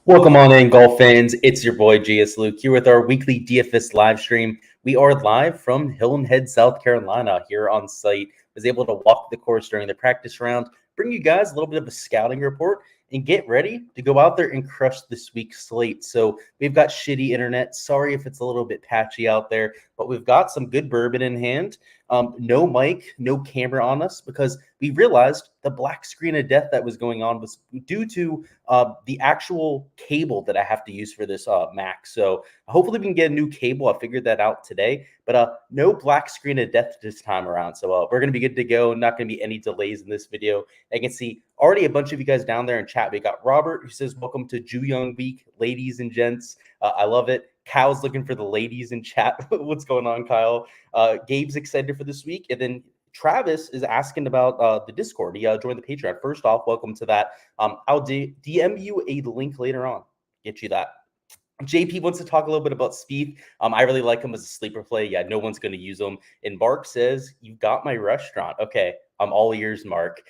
Welcome on in, golf fans. It's your boy Gsluke here with our weekly DFS live stream. We are live from Hilton Head, South Carolina here on site. Was able to walk the course during the practice round, bring you guys a little bit of a scouting report, and get ready to go out there and crush this week's slate. So we've got shitty internet. Sorry if it's a little bit patchy out there, but we've got some good bourbon in hand. No mic, no camera on us because we realized the black screen of death that was going on was due to the actual cable that I have to use for this Mac. So hopefully we can get a new cable. I figured that out today, but no black screen of death this time around. So we're going to be good to go. Not going to be any delays in this video. I can see already a bunch of you guys down there in chat. We got Robert who says, welcome to Ju Young Week, ladies and gents. I love it. Kyle's looking for the ladies in chat. What's going on, Kyle? Gabe's excited for this week. And then Travis is asking about the Discord. He joined the Patreon. First off, welcome to that. I'll DM you a link later on. Get you that. JP wants to talk a little bit about Spieth. I really like him as a sleeper play. Yeah, no one's going to use him. And Mark says, you got my restaurant. Okay, I'm all ears, Mark.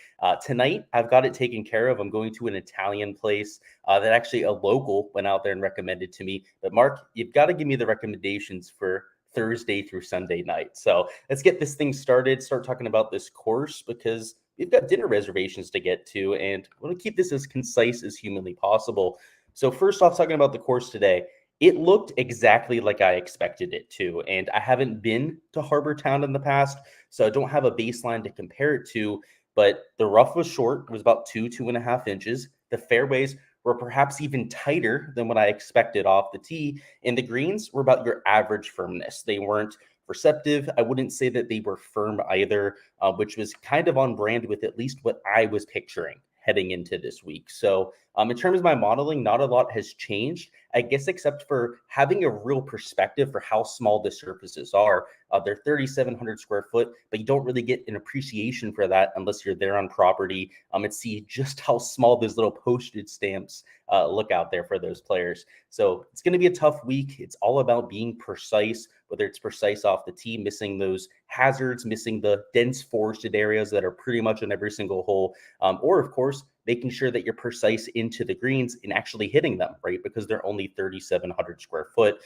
Tonight, I've got it taken care of. I'm going to an Italian place that actually a local went out there and recommended to me. But Mark, you've got to give me the recommendations for Thursday through Sunday night. So let's get this thing started. Start talking about this course because we've got dinner reservations to get to. And I want to keep this as concise as humanly possible. So first off, talking about the course today, it looked exactly like I expected it to. And I haven't been to Harbour Town in the past, so I don't have a baseline to compare it to. But the rough was short. It was about 2.5 inches. The fairways were perhaps even tighter than what I expected off the tee. And the greens were about your average firmness. They weren't receptive. I wouldn't say that they were firm either, which was kind of on brand with at least what I was picturing heading into this week. So in terms of my modeling, not a lot has changed, I guess, except for having a real perspective for how small the surfaces are. They're 3,700 square foot, but you don't really get an appreciation for that unless you're there on property and see just how small those little postage stamps look out there for those players. So it's going to be a tough week. It's all about being precise, whether it's precise off the tee, missing those hazards, missing the dense forested areas that are pretty much on every single hole, or of course, making sure that you're precise into the greens and actually hitting them, right? Because they're only 3,700 square foot.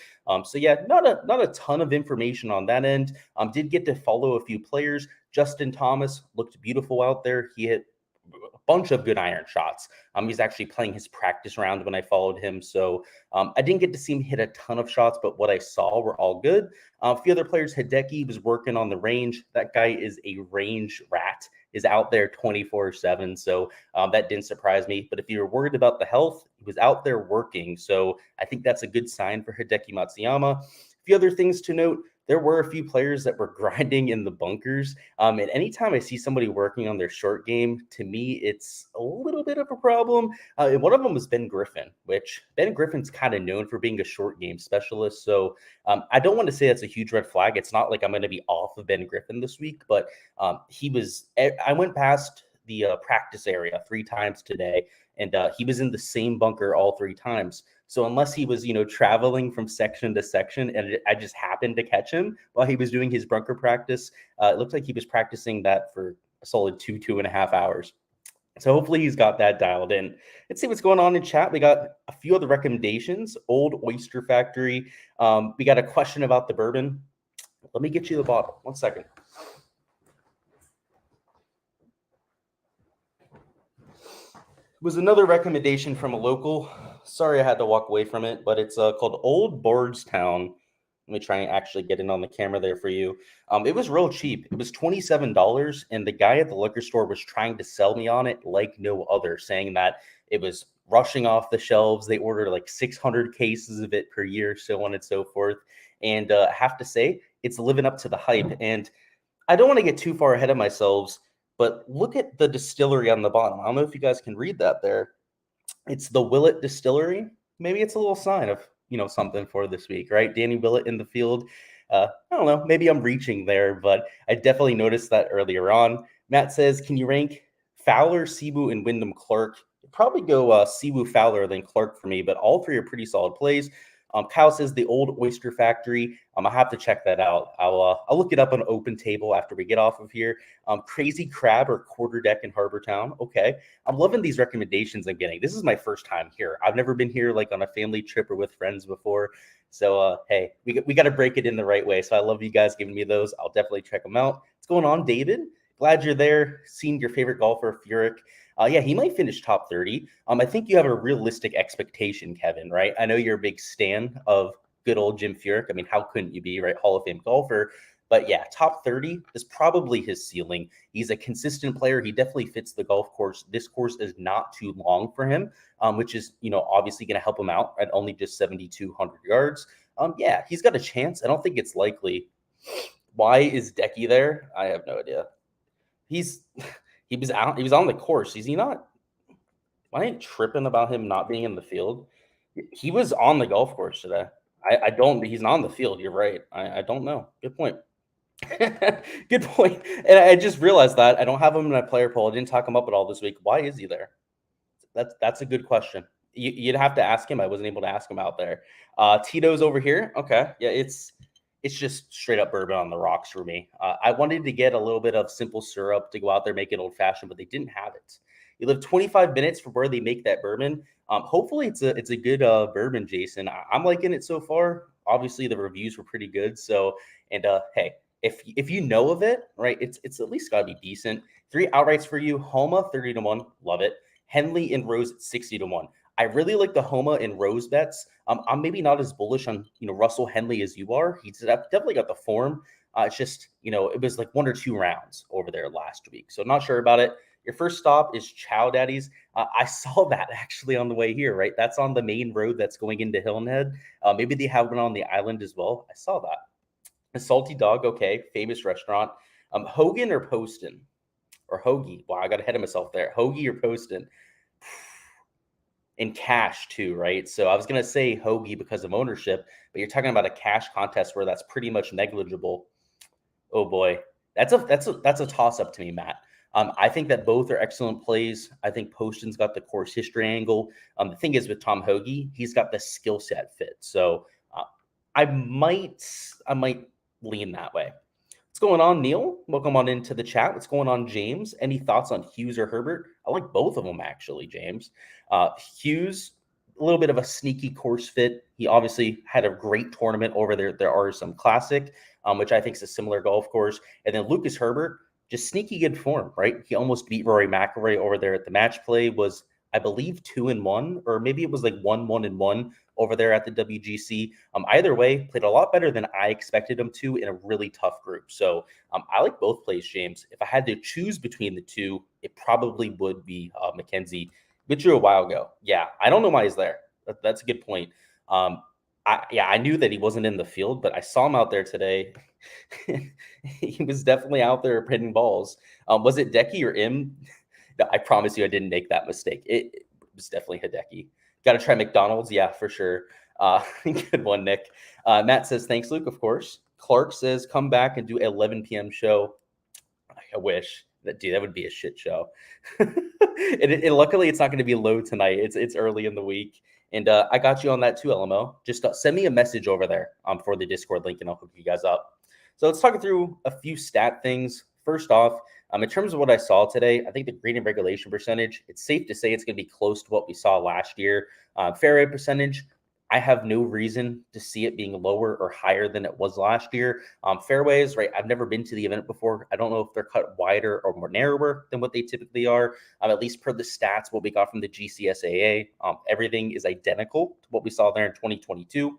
So yeah, not a ton of information on that end. Did get to follow a few players. Justin Thomas looked beautiful out there. He hit a bunch of good iron shots. He's actually playing his practice round when I followed him. So I didn't get to see him hit a ton of shots, but what I saw were all good. A few other players, Hideki was working on the range. That guy is a range rat, is out there 24/7. So that didn't surprise me. But if you were worried about the health, he was out there working. So I think that's a good sign for Hideki Matsuyama. A few other things to note. There were a few players that were grinding in the bunkers. And anytime I see somebody working on their short game, to me, it's a little bit of a problem. And one of them was Ben Griffin, which Ben Griffin's kind of known for being a short game specialist. So I don't want to say that's a huge red flag. It's not like I'm going to be off of Ben Griffin this week, but I went past the practice area 3 times today, and he was in the same bunker all 3 times. So unless he was, traveling from section to section, and I just happened to catch him while he was doing his bunker practice, it looked like he was practicing that for a solid 2.5 hours. So hopefully he's got that dialed in. Let's see what's going on in chat. We got a few other recommendations. Old Oyster Factory. We got a question about the bourbon. Let me get you the bottle. 1 second. Was another recommendation from a local. Sorry I had to walk away from it, but it's called Old Bardstown. Let me try and actually get it on the camera there for you. It was real cheap. It was $27, and the guy at the liquor store was trying to sell me on it like no other, saying that it was rushing off the shelves. They ordered like 600 cases of it per year, so on and so forth. And I have to say, it's living up to the hype. And I don't want to get too far ahead of myself, but look at the distillery on the bottom. I don't know if you guys can read that there. It's the Willett Distillery. Maybe it's a little sign of, something for this week, right? Danny Willett in the field. I don't know. Maybe I'm reaching there, but I definitely noticed that earlier on. Matt says, can you rank Fowler, Sibu, and Wyndham Clark? Probably go Sibu, Fowler, then Clark for me, but all 3 are pretty solid plays. Kyle says the old Oyster Factory. I have to check that out. I'll look it up on Open Table after we get off of here. Crazy Crab or Quarter Deck in Harbour Town. Okay. I'm loving these recommendations I'm getting. This is my first time here. I've never been here like on a family trip or with friends before. So, hey, we got to break it in the right way. So I love you guys giving me those. I'll definitely check them out. What's going on, David? Glad you're there. Seen your favorite golfer, Furyk. Yeah, he might finish top 30. I think you have a realistic expectation, Kevin, right? I know you're a big stan of good old Jim Furyk. I mean, how couldn't you be, right? Hall of Fame golfer. But yeah, top 30 is probably his ceiling. He's a consistent player. He definitely fits the golf course. This course is not too long for him, which is, obviously going to help him out at only just 7,200 yards. Yeah, he's got a chance. I don't think it's likely. Why is Decky there? I have no idea. He was on the course. Is he not? I ain't tripping about him not being in the field. He was on the golf course today. He's not on the field. You're right. I don't know. Good point. Good point. And I just realized that I don't have him in my player poll. I didn't talk him up at all this week. Why is he there? That's a good question. You'd have to ask him. I wasn't able to ask him out there. Tito's over here. Okay. Yeah, it's just straight up bourbon on the rocks for me. I wanted to get a little bit of simple syrup to go out there, make it old fashioned, but they didn't have it. You live 25 minutes from where they make that bourbon. Hopefully it's a good bourbon, Jason. I'm liking it so far. Obviously the reviews were pretty good. So, and hey, if you know of it, right, it's at least gotta be decent. 3 outrights for you. Homa 30-1, love it. Henley and Rose at 60-1. I really like the Homa and Rose bets. I'm maybe not as bullish on Russell Henley as you are. He's definitely got the form. It's just it was like 1 or 2 rounds over there last week, so not sure about it. Your first stop is Chow Daddy's. I saw that actually on the way here, right? That's on the main road that's going into Hilton Head. Maybe they have one on the island as well. I saw that. A Salty Dog, okay, famous restaurant. Hogan or Poston? Or Hoagie? Wow, I got ahead of myself there. Hoagie or Poston? In cash too, right? So I was gonna say Hoagie because of ownership, but you're talking about a cash contest where that's pretty much negligible. Oh boy, that's a toss up to me, Matt. I think that both are excellent plays. I think Poston's got the course history angle. The thing is with Tom Hoagie, he's got the skill set fit. So I might lean that way. What's going on, Neil? Welcome on into the chat. What's going on, James? Any thoughts on Hughes or Herbert? I like both of them, actually, James. Hughes, a little bit of a sneaky course fit. He obviously had a great tournament over there. There are some Classic, which I think is a similar golf course. And then Lucas Herbert, just sneaky good form, right? He almost beat Rory McIlroy over there at the match play. Was, I believe, 2-1, or maybe it was like 1-1-1 over there at the WGC. Either way, played a lot better than I expected him to in a really tough group. So I like both plays, James. If I had to choose between the two, it probably would be Mackenzie. Bit you a while ago. Yeah, I don't know why he's there. That's a good point. I knew that he wasn't in the field, but I saw him out there today. He was definitely out there hitting balls. Was it Decky or Im? No, I promise you I didn't make that mistake. It was definitely Hideki. Got to try McDonald's. Yeah, for sure. Good one, Nick. Matt says, thanks, Luke, of course. Clark says, come back and do 11 p.m. show. I wish. Dude, that would be a shit show. And luckily, it's not going to be low tonight. It's early in the week. And I got you on that too, LMO. Just send me a message over there for the Discord link, and I'll hook you guys up. So let's talk through a few stat things. First off, in terms of what I saw today, I think the green and regulation percentage, it's safe to say it's going to be close to what we saw last year. Fairway percentage, I have no reason to see it being lower or higher than it was last year. Fairways, right? I've never been to the event before. I don't know if they're cut wider or more narrower than what they typically are. At least per the stats, what we got from the GCSAA, everything is identical to what we saw there in 2022.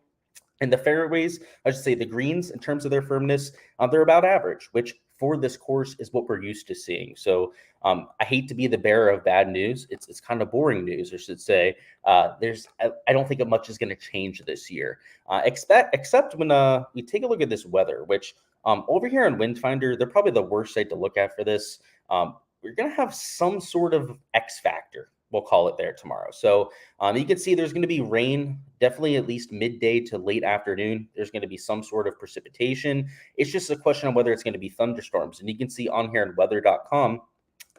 And the fairways, I should say the greens, in terms of their firmness, they're about average, which for this course is what we're used to seeing. So I hate to be the bearer of bad news. It's kind of boring news, I should say. I don't think much is going to change this year, except when we take a look at this weather, which over here on Windfinder, they're probably the worst site to look at for this. We're going to have some sort of X factor, we'll call it, there tomorrow. So you can see there's going to be rain, definitely at least midday to late afternoon. There's going to be some sort of precipitation. It's just a question of whether it's going to be thunderstorms. And you can see on here on weather.com,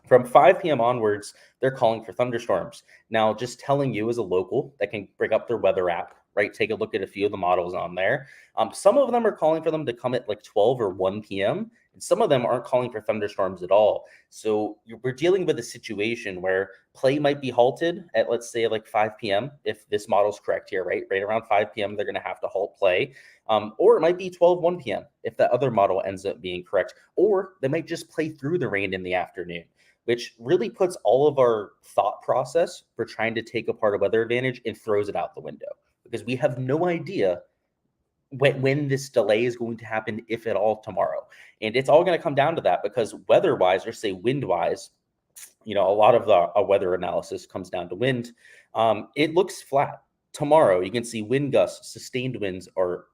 from 5 p.m. onwards, they're calling for thunderstorms. Now, just telling you as a local that can bring up their weather app, right? Take a look at a few of the models on there. Some of them are calling for them to come at like 12 or 1 p.m., and some of them aren't calling for thunderstorms at all. So we're dealing with a situation where play might be halted at, let's say, like 5 p.m. if this model's correct here, right? Right around 5 p.m., they're going to have to halt play. Or it might be 12, 1 p.m. if the other model ends up being correct. Or they might just play through the rain in the afternoon, which really puts all of our thought process for trying to take apart a weather advantage and throws it out the window, because we have no idea when this delay is going to happen, if at all, tomorrow. And it's all going to come down to that, because weather-wise, or say wind-wise, a lot of the weather analysis comes down to wind. It looks flat. Tomorrow, you can see wind gusts, sustained winds are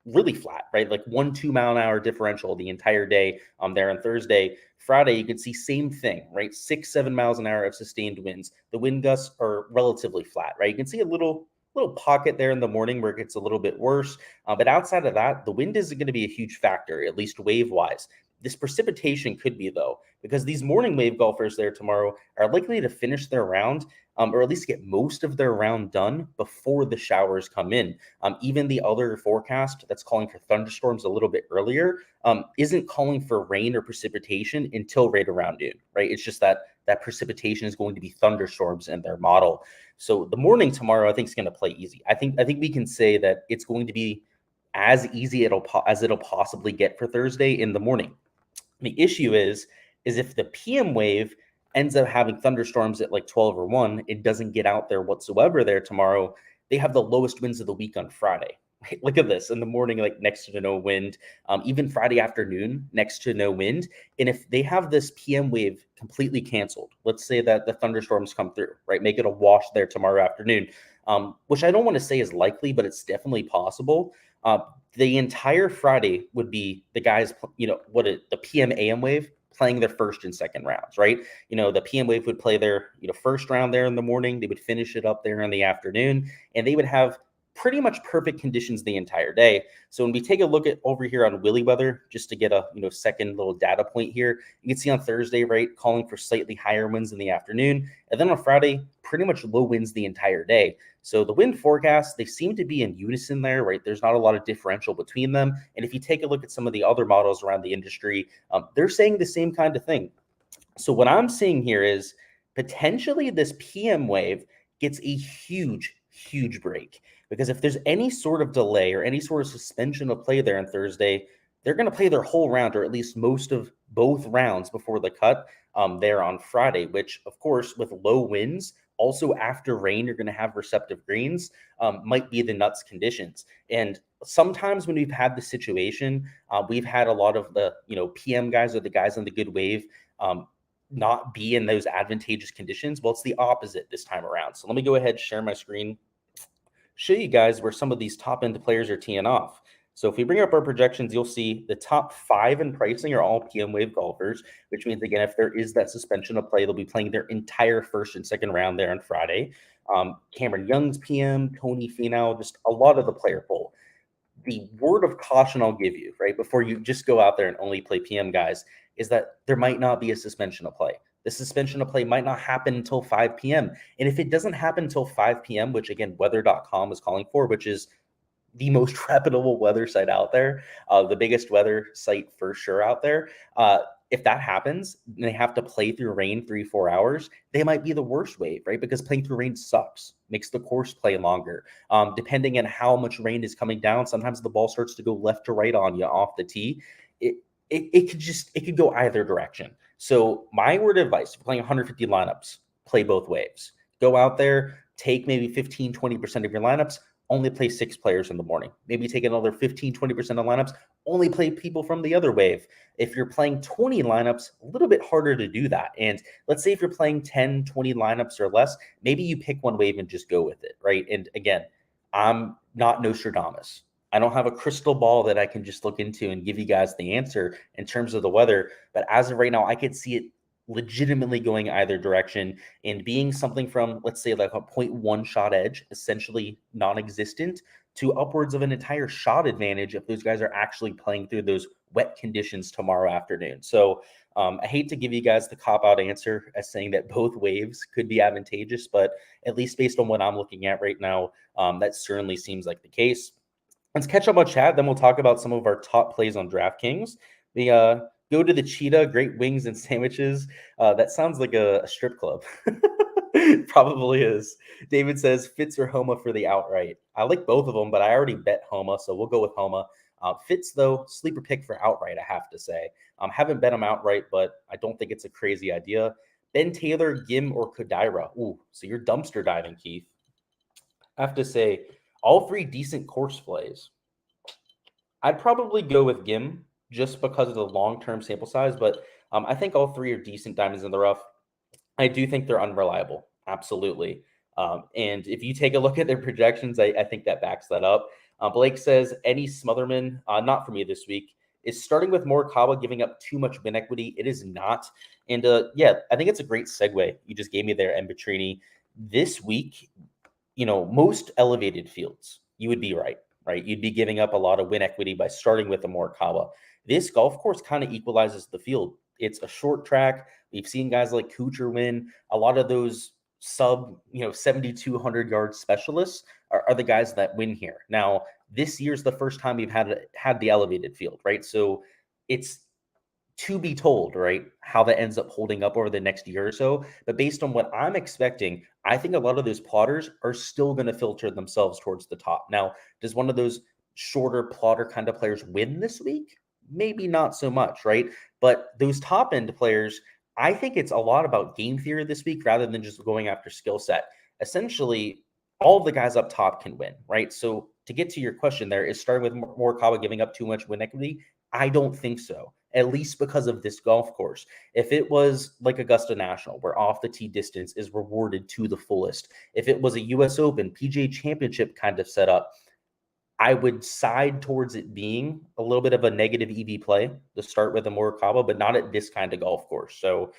really flat, right? Like 1-2 mile an hour differential the entire day there on Thursday. Friday, you can see same thing, right? 6-7 miles an hour of sustained winds. The wind gusts are relatively flat, right? You can see a little pocket there in the morning where it gets a little bit worse. But outside of that, the wind isn't going to be a huge factor, at least wave-wise. This precipitation could be, though, because these morning wave golfers there tomorrow are likely to finish their round, or at least get most of their round done before the showers come in. Even the other forecast that's calling for thunderstorms a little bit earlier isn't calling for rain or precipitation until right around noon, right? It's just that precipitation is going to be thunderstorms in their model. So the morning tomorrow, I think, is going to play easy. I think we can say that it's going to be as easy as it'll possibly get for Thursday in the morning. The issue is if the PM wave ends up having thunderstorms at like 12 or 1, it doesn't get out there whatsoever there tomorrow. They have the lowest winds of the week on Friday. Look at this in the morning, like next to no wind. Even Friday afternoon, next to no wind. And if they have this PM wave completely canceled, let's say that the thunderstorms come through, right? Make it a wash there tomorrow afternoon, which I don't want to say is likely, but it's definitely possible. The entire Friday would be the guys, the PM AM wave playing their first and second rounds, right? The PM wave would play their, first round there in the morning. They would finish it up there in the afternoon, and they would have pretty much perfect conditions the entire day. So when we take a look at over here on Willy weather, just to get a second little data point here, you can see on Thursday, right, calling for slightly higher winds in the afternoon, and then on Friday, pretty much low winds the entire day. So the wind forecasts, they seem to be in unison there, right? There's not a lot of differential between them. And if you take a look at some of the other models around the industry, they're saying the same kind of thing. So what I'm seeing here is potentially this PM wave gets a huge break, because if there's any sort of delay or any sort of suspension of play there on Thursday, they're going to play their whole round, or at least most of both rounds before the cut there on Friday, which, of course, with low winds, also after rain, you're going to have receptive greens, might be the nuts conditions. And sometimes when we've had the situation, we've had a lot of the, PM guys or the guys on the good wave not be in those advantageous conditions. Well, it's the opposite this time around. So let me go ahead, share my screen, show you guys where some of these top end players are teeing off. So if we bring up our projections, you'll see the top 5 in pricing are all PM wave golfers, which means, again, if there is that suspension of play, they'll be playing their entire first and second round there on Friday. Cameron Young's PM, Tony Finau, just a lot of the player pool. The word of caution I'll give you, right, before you just go out there and only play PM guys, is that there might not be a suspension of play. The suspension of play might not happen until 5 p.m. And if it doesn't happen until 5 p.m., which, again, weather.com is calling for, which is the most reputable weather site out there, the biggest weather site for sure out there. If that happens and they have to play through rain 3-4 hours, they might be the worst wave, right? Because playing through rain sucks, makes the course play longer. Depending on how much rain is coming down, sometimes the ball starts to go left to right on you off the tee. It could go either direction. So my word of advice, if you're playing 150 lineups, play both waves. Go out there, take maybe 15-20% of your lineups, only play 6 players in the morning. Maybe take another 15-20% of lineups, only play people from the other wave. If you're playing 20 lineups, a little bit harder to do that. And let's say if you're playing 10, 20 lineups or less, maybe you pick one wave and just go with it, right? And again, I'm not Nostradamus. I don't have a crystal ball that I can just look into and give you guys the answer in terms of the weather. But as of right now, I could see it legitimately going either direction and being something from, let's say, like a 0.1 shot edge, essentially non-existent, to upwards of an entire shot advantage if those guys are actually playing through those wet conditions tomorrow afternoon. So I hate to give you guys the cop-out answer as saying that both waves could be advantageous, but at least based on what I'm looking at right now, that certainly seems like the case. Let's catch up on chat, then we'll talk about some of our top plays on DraftKings. The go to the Cheetah, great wings and sandwiches. That sounds like a strip club. Probably is. David says Fitz or Homa for the outright. I like both of them, but I already bet Homa, so we'll go with Homa. Fitz, though, sleeper pick for outright, I have to say. Haven't bet him outright, but I don't think it's a crazy idea. Ben Taylor, Gim, or Kodaira. Ooh, so you're dumpster diving, Keith. I have to say, all three decent course plays. I'd probably go with Gim just because of the long-term sample size, but I think all three are decent diamonds in the rough. I do think they're unreliable. Absolutely. And if you take a look at their projections, I think that backs that up. Blake says, any Smotherman, not for me this week, is starting with Morikawa giving up too much win equity. It is not. And yeah, I think it's a great segue. You just gave me there, M. Petrini. This week, most elevated fields, you would be right? You'd be giving up a lot of win equity by starting with a Morikawa. This golf course kind of equalizes the field. It's a short track. We've seen guys like Kuchar win. A lot of those sub, 7,200 yard specialists are the guys that win here. Now, this year's the first time we've had the elevated field, right? So it's to be told, right, how that ends up holding up over the next year or so. But based on what I'm expecting, I think a lot of those plotters are still going to filter themselves towards the top. Now, does one of those shorter plotter kind of players win this week? Maybe not so much, right? But those top end players, I think it's a lot about game theory this week rather than just going after skill set. Essentially, all of the guys up top can win, right? So to get to your question there, is starting with Morikawa giving up too much win equity? I don't think so, at least because of this golf course. If it was like Augusta National, where off the tee distance is rewarded to the fullest, if it was a US Open, PGA Championship kind of setup, I would side towards it being a little bit of a negative EV play to start with a Morikawa, but not at this kind of golf course. So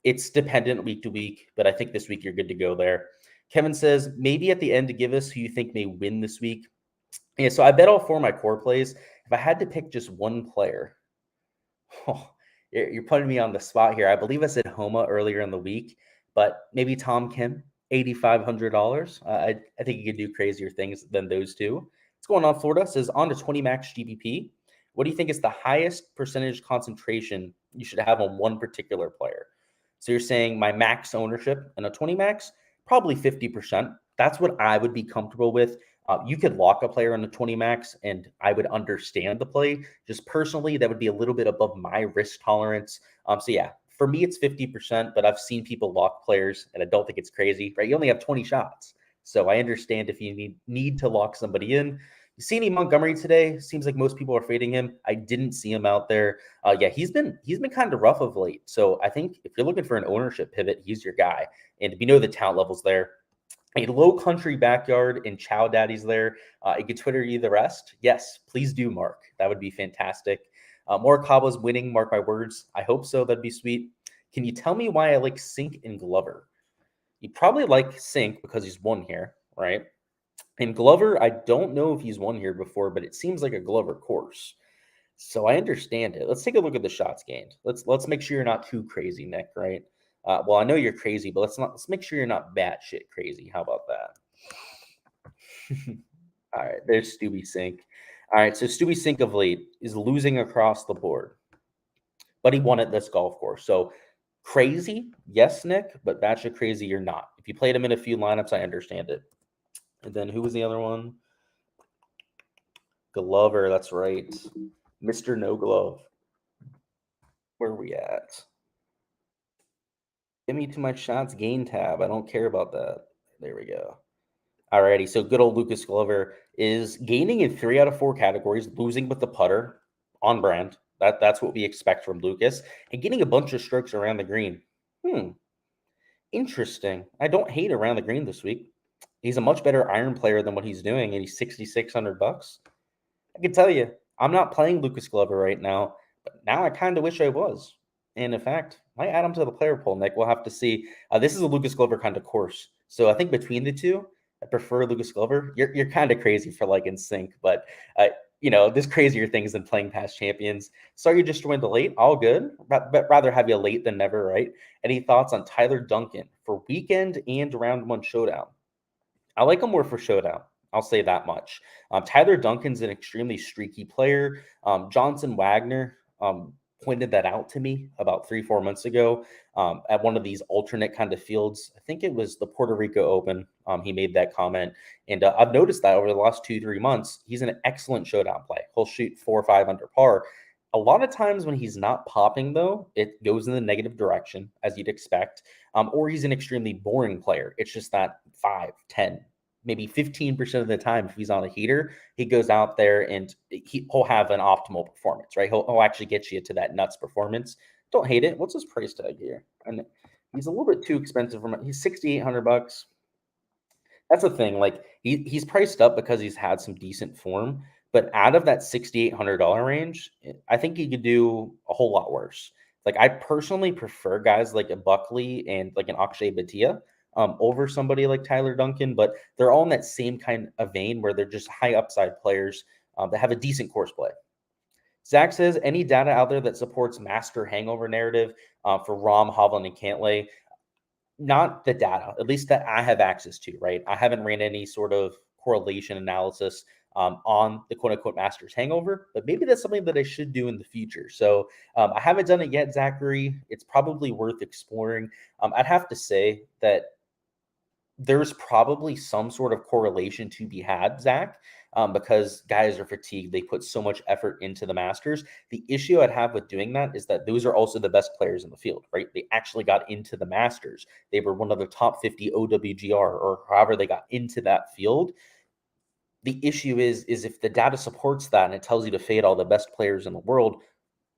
it's dependent week to week, but I think this week you're good to go there. Kevin says, maybe at the end to give us who you think may win this week. Yeah, so I bet all four of my core plays. If I had to pick just one player, you're putting me on the spot here. I believe I said Homa earlier in the week, but maybe Tom Kim, $8,500. I think you could do crazier things than those two. What's going on, Florida? Says on to 20 max GPP. What do you think is the highest percentage concentration you should have on one particular player? So you're saying my max ownership in a 20 max, probably 50%. That's what I would be comfortable with. You could lock a player on a 20 max and I would understand the play. Just personally, that would be a little bit above my risk tolerance. So yeah, for me, it's 50%, but I've seen people lock players and I don't think it's crazy, right? You only have 20 shots. So I understand if you need to lock somebody in. You see any Montgomery today? Seems like most people are fading him. I didn't see him out there. Yeah, he's been kind of rough of late. So I think if you're looking for an ownership pivot, he's your guy. And we know the talent levels there. A low country backyard and Chow Daddy's there. You can Twitter you the rest. Yes, please do, Mark. That would be fantastic. Morikawa's winning, mark my words. I hope so. That'd be sweet. Can you tell me why I like Sink and Glover? You probably like Sink because he's won here, right? And Glover, I don't know if he's won here before, but it seems like a Glover course. So I understand it. Let's take a look at the shots gained. Let's make sure you're not too crazy, Nick, right? Well, I know you're crazy, but let's make sure you're not batshit crazy. How about that? All right, there's Stubby Sink. All right, so Stubby Sink of late is losing across the board, but he won at this golf course. So crazy, yes, Nick, but batshit crazy, you're not. If you played him in a few lineups, I understand it. And then who was the other one? Glover, that's right. Mr. No Glove. Where are we at? Get me to my shots gain tab. I don't care about that. There we go. Alrighty, so good old Lucas Glover is gaining in 3 out of 4 categories, losing with the putter, on brand. That's what we expect from Lucas, and getting a bunch of strokes around the green. Interesting. I don't hate around the green this week. He's a much better iron player than what he's doing, and he's $6,600. I can tell you, I'm not playing Lucas Glover right now, but now I kind of wish I was. And in fact, might add him to the player pool, Nick. We'll have to see. This is a Lucas Glover kind of course. So I think between the two, I prefer Lucas Glover. You're kind of crazy for like in sync, but there's crazier things than playing past champions. Sorry you just joined the late. All good, but rather have you late than never, right? Any thoughts on Tyler Duncan for weekend and round one showdown? I like him more for showdown. I'll say that much. Tyler Duncan's an extremely streaky player. Johnson Wagner pointed that out to me about 3-4 months ago at one of these alternate kind of fields. I think it was the Puerto Rico Open. He made that comment, and I've noticed that over the last 2-3 months, he's an excellent showdown play. He'll shoot 4 or 5 under par. A lot of times when he's not popping, though, it goes in the negative direction, as you'd expect, or he's an extremely boring player. It's just that 5, 10, maybe 15% of the time, if he's on a heater, he goes out there and he'll have an optimal performance, right? He'll actually get you to that nuts performance. Don't hate it. What's his price tag here? And he's a little bit too expensive for he's $6,800. That's the thing. Like he's priced up because he's had some decent form, but out of that $6,800 range, I think he could do a whole lot worse. Like I personally prefer guys like a Buckley and like an Akshay Bhatia over somebody like Tyler Duncan, but they're all in that same kind of vein where they're just high upside players that have a decent course play. Zach says any data out there that supports master hangover narrative for Rom, Hovland, and Cantlay. Not the data, at least that I have access to, right? I haven't ran any sort of correlation analysis on the quote unquote Masters hangover, but maybe that's something that I should do in the future. So I haven't done it yet, Zachary. It's probably worth exploring. I'd have to say that there's probably some sort of correlation to be had, Zach, because guys are fatigued. They put so much effort into the Masters. The issue I'd have with doing that is that those are also the best players in the field, right? They actually got into the Masters. They were one of the top 50 OWGR or however they got into that field. The issue is if the data supports that and it tells you to fade all the best players in the world,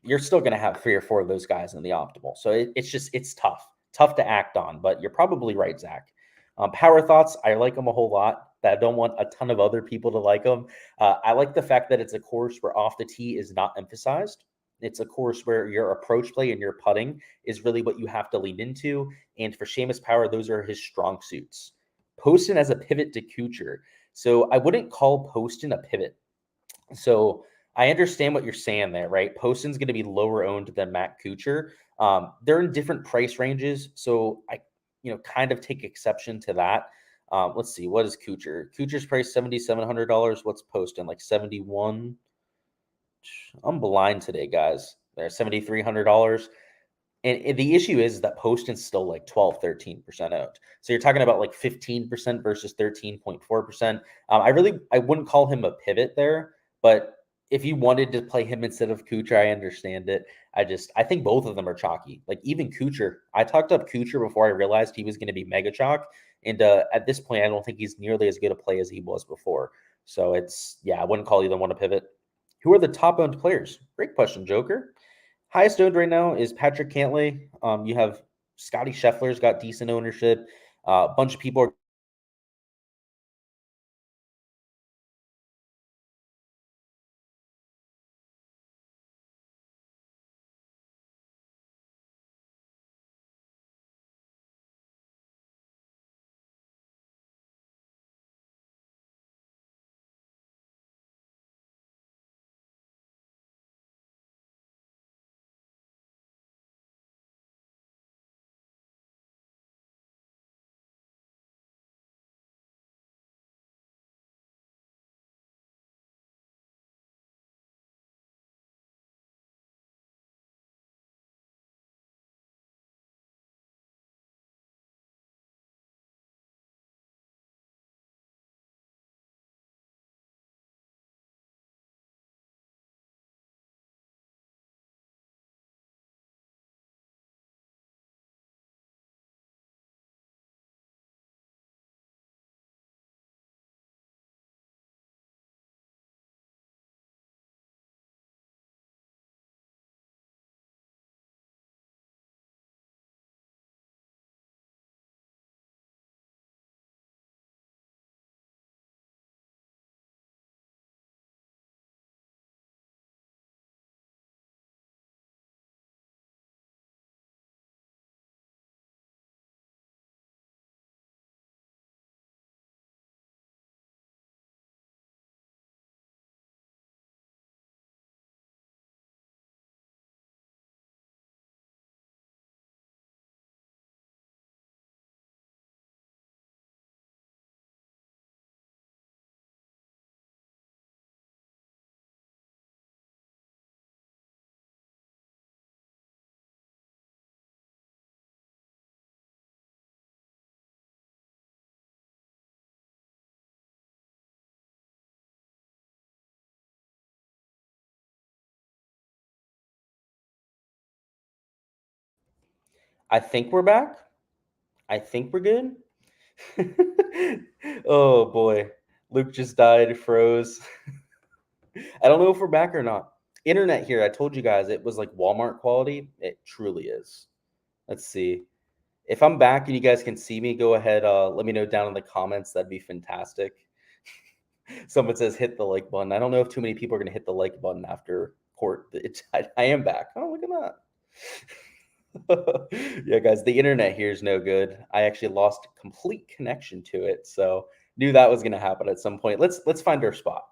you're still going to have 3 or 4 of those guys in the optimal. So it's tough to act on, but you're probably right, Zach. Power thoughts, I like them a whole lot. That I don't want a ton of other people to like them. I like the fact that it's a course where off the tee is not emphasized. It's a course where your approach play and your putting is really what you have to lean into. And for Seamus Power, those are his strong suits. Poston as a pivot to Kuchar. So I wouldn't call Poston a pivot. So I understand what you're saying there, right? Poston's going to be lower owned than Matt Kuchar. They're in different price ranges, so I, kind of take exception to that. Let's see, what is Kuchar? Kuchar's price $7,700. What's Poston like 71? I'm blind today, guys. They're $7,300. And the issue is that Poston's still like 12-13% owned. So you're talking about like 15% versus 13.4%. I wouldn't call him a pivot there, but if you wanted to play him instead of Kuchar, I understand it. I think both of them are chalky. Like even Kuchar, I talked up Kuchar before I realized he was going to be mega chalk. And at this point, I don't think he's nearly as good a play as he was before. So I wouldn't call either one a pivot. Who are the top owned players? Great question, Joker. Highest owned right now is Patrick Cantlay. You have Scotty Scheffler's got decent ownership. A bunch of people are I think we're back. I think we're good. Oh boy. Luke just died, froze. I don't know if we're back or not. Internet here, I told you guys it was like Walmart quality. It truly is. Let's see. If I'm back and you guys can see me, go ahead. Let me know down in the comments. That'd be fantastic. Someone says hit the like button. I don't know if too many people are going to hit the like button after court. I am back. Oh, look at that. Yeah, guys, the internet here is no good. I actually lost complete connection to it, so knew that was going to happen at some point. Let's find our spot.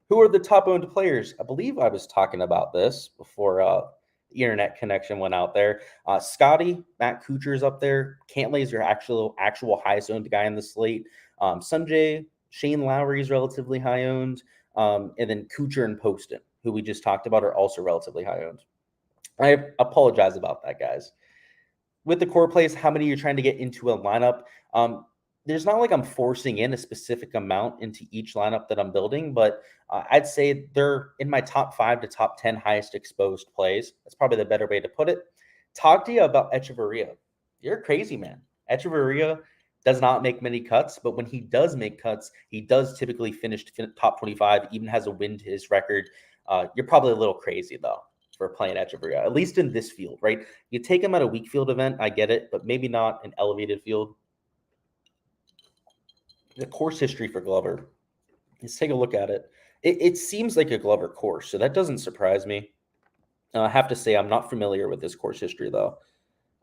Who are the top owned players? I believe I was talking about this before the internet connection went out there. Scotty, Matt Kuchar's up there. Cantlay is your actual highest owned guy in the slate. Sanjay, Shane Lowry is relatively high owned. And then Kuchar and Poston, who we just talked about, are also relatively high owned. I apologize about that, guys. With the core plays, how many you're trying to get into a lineup? There's not like I'm forcing in a specific amount into each lineup that I'm building, but I'd say they're in my top 5 to top 10 highest exposed plays. That's probably the better way to put it. Talk to you about Echeverria. You're crazy, man. Echeverria does not make many cuts, but when he does make cuts, he does typically finish top 25, even has a win to his record. You're probably a little crazy, though, for playing Echeverria, at least in this field, right? You take him at a weak field event, I get it, but maybe not an elevated field. The course history for Glover. Let's take a look at it. It seems like a Glover course, so that doesn't surprise me. I have to say I'm not familiar with this course history, though.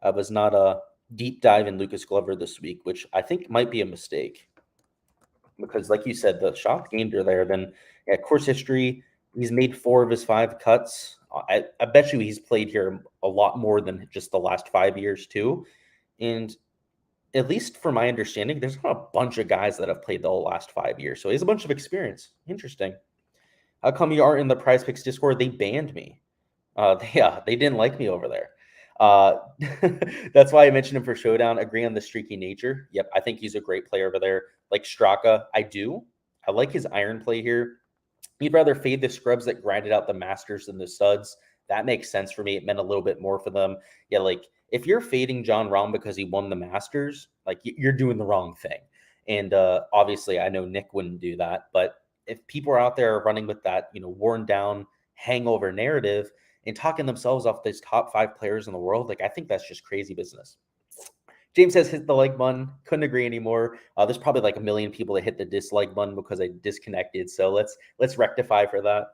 I was not a deep dive in Lucas Glover this week, which I think might be a mistake. Because, like you said, the shots gained are there. Then, course history, he's made 4 of his 5 cuts. I bet you he's played here a lot more than just the last 5 years, too. And at least from my understanding, there's not a bunch of guys that have played the whole last 5 years. So he has a bunch of experience. Interesting. How come you aren't in the Prize Picks Discord? They banned me. They didn't like me over there. That's why I mentioned him for Showdown. Agree on the streaky nature. Yep, I think he's a great player over there. Like Straka, I do. I like his iron play here. He'd rather fade the scrubs that grinded out the Masters than the studs. That makes sense for me. It meant a little bit more for them. Yeah, like if you're fading Jon Rahm because he won the Masters, like you're doing the wrong thing. And obviously, I know Nick wouldn't do that. But if people are out there running with that, worn down hangover narrative and talking themselves off these top 5 players in the world, like I think that's just crazy business. James says hit the like button. Couldn't agree anymore. There's probably like a million people that hit the dislike button because I disconnected. So let's rectify for that.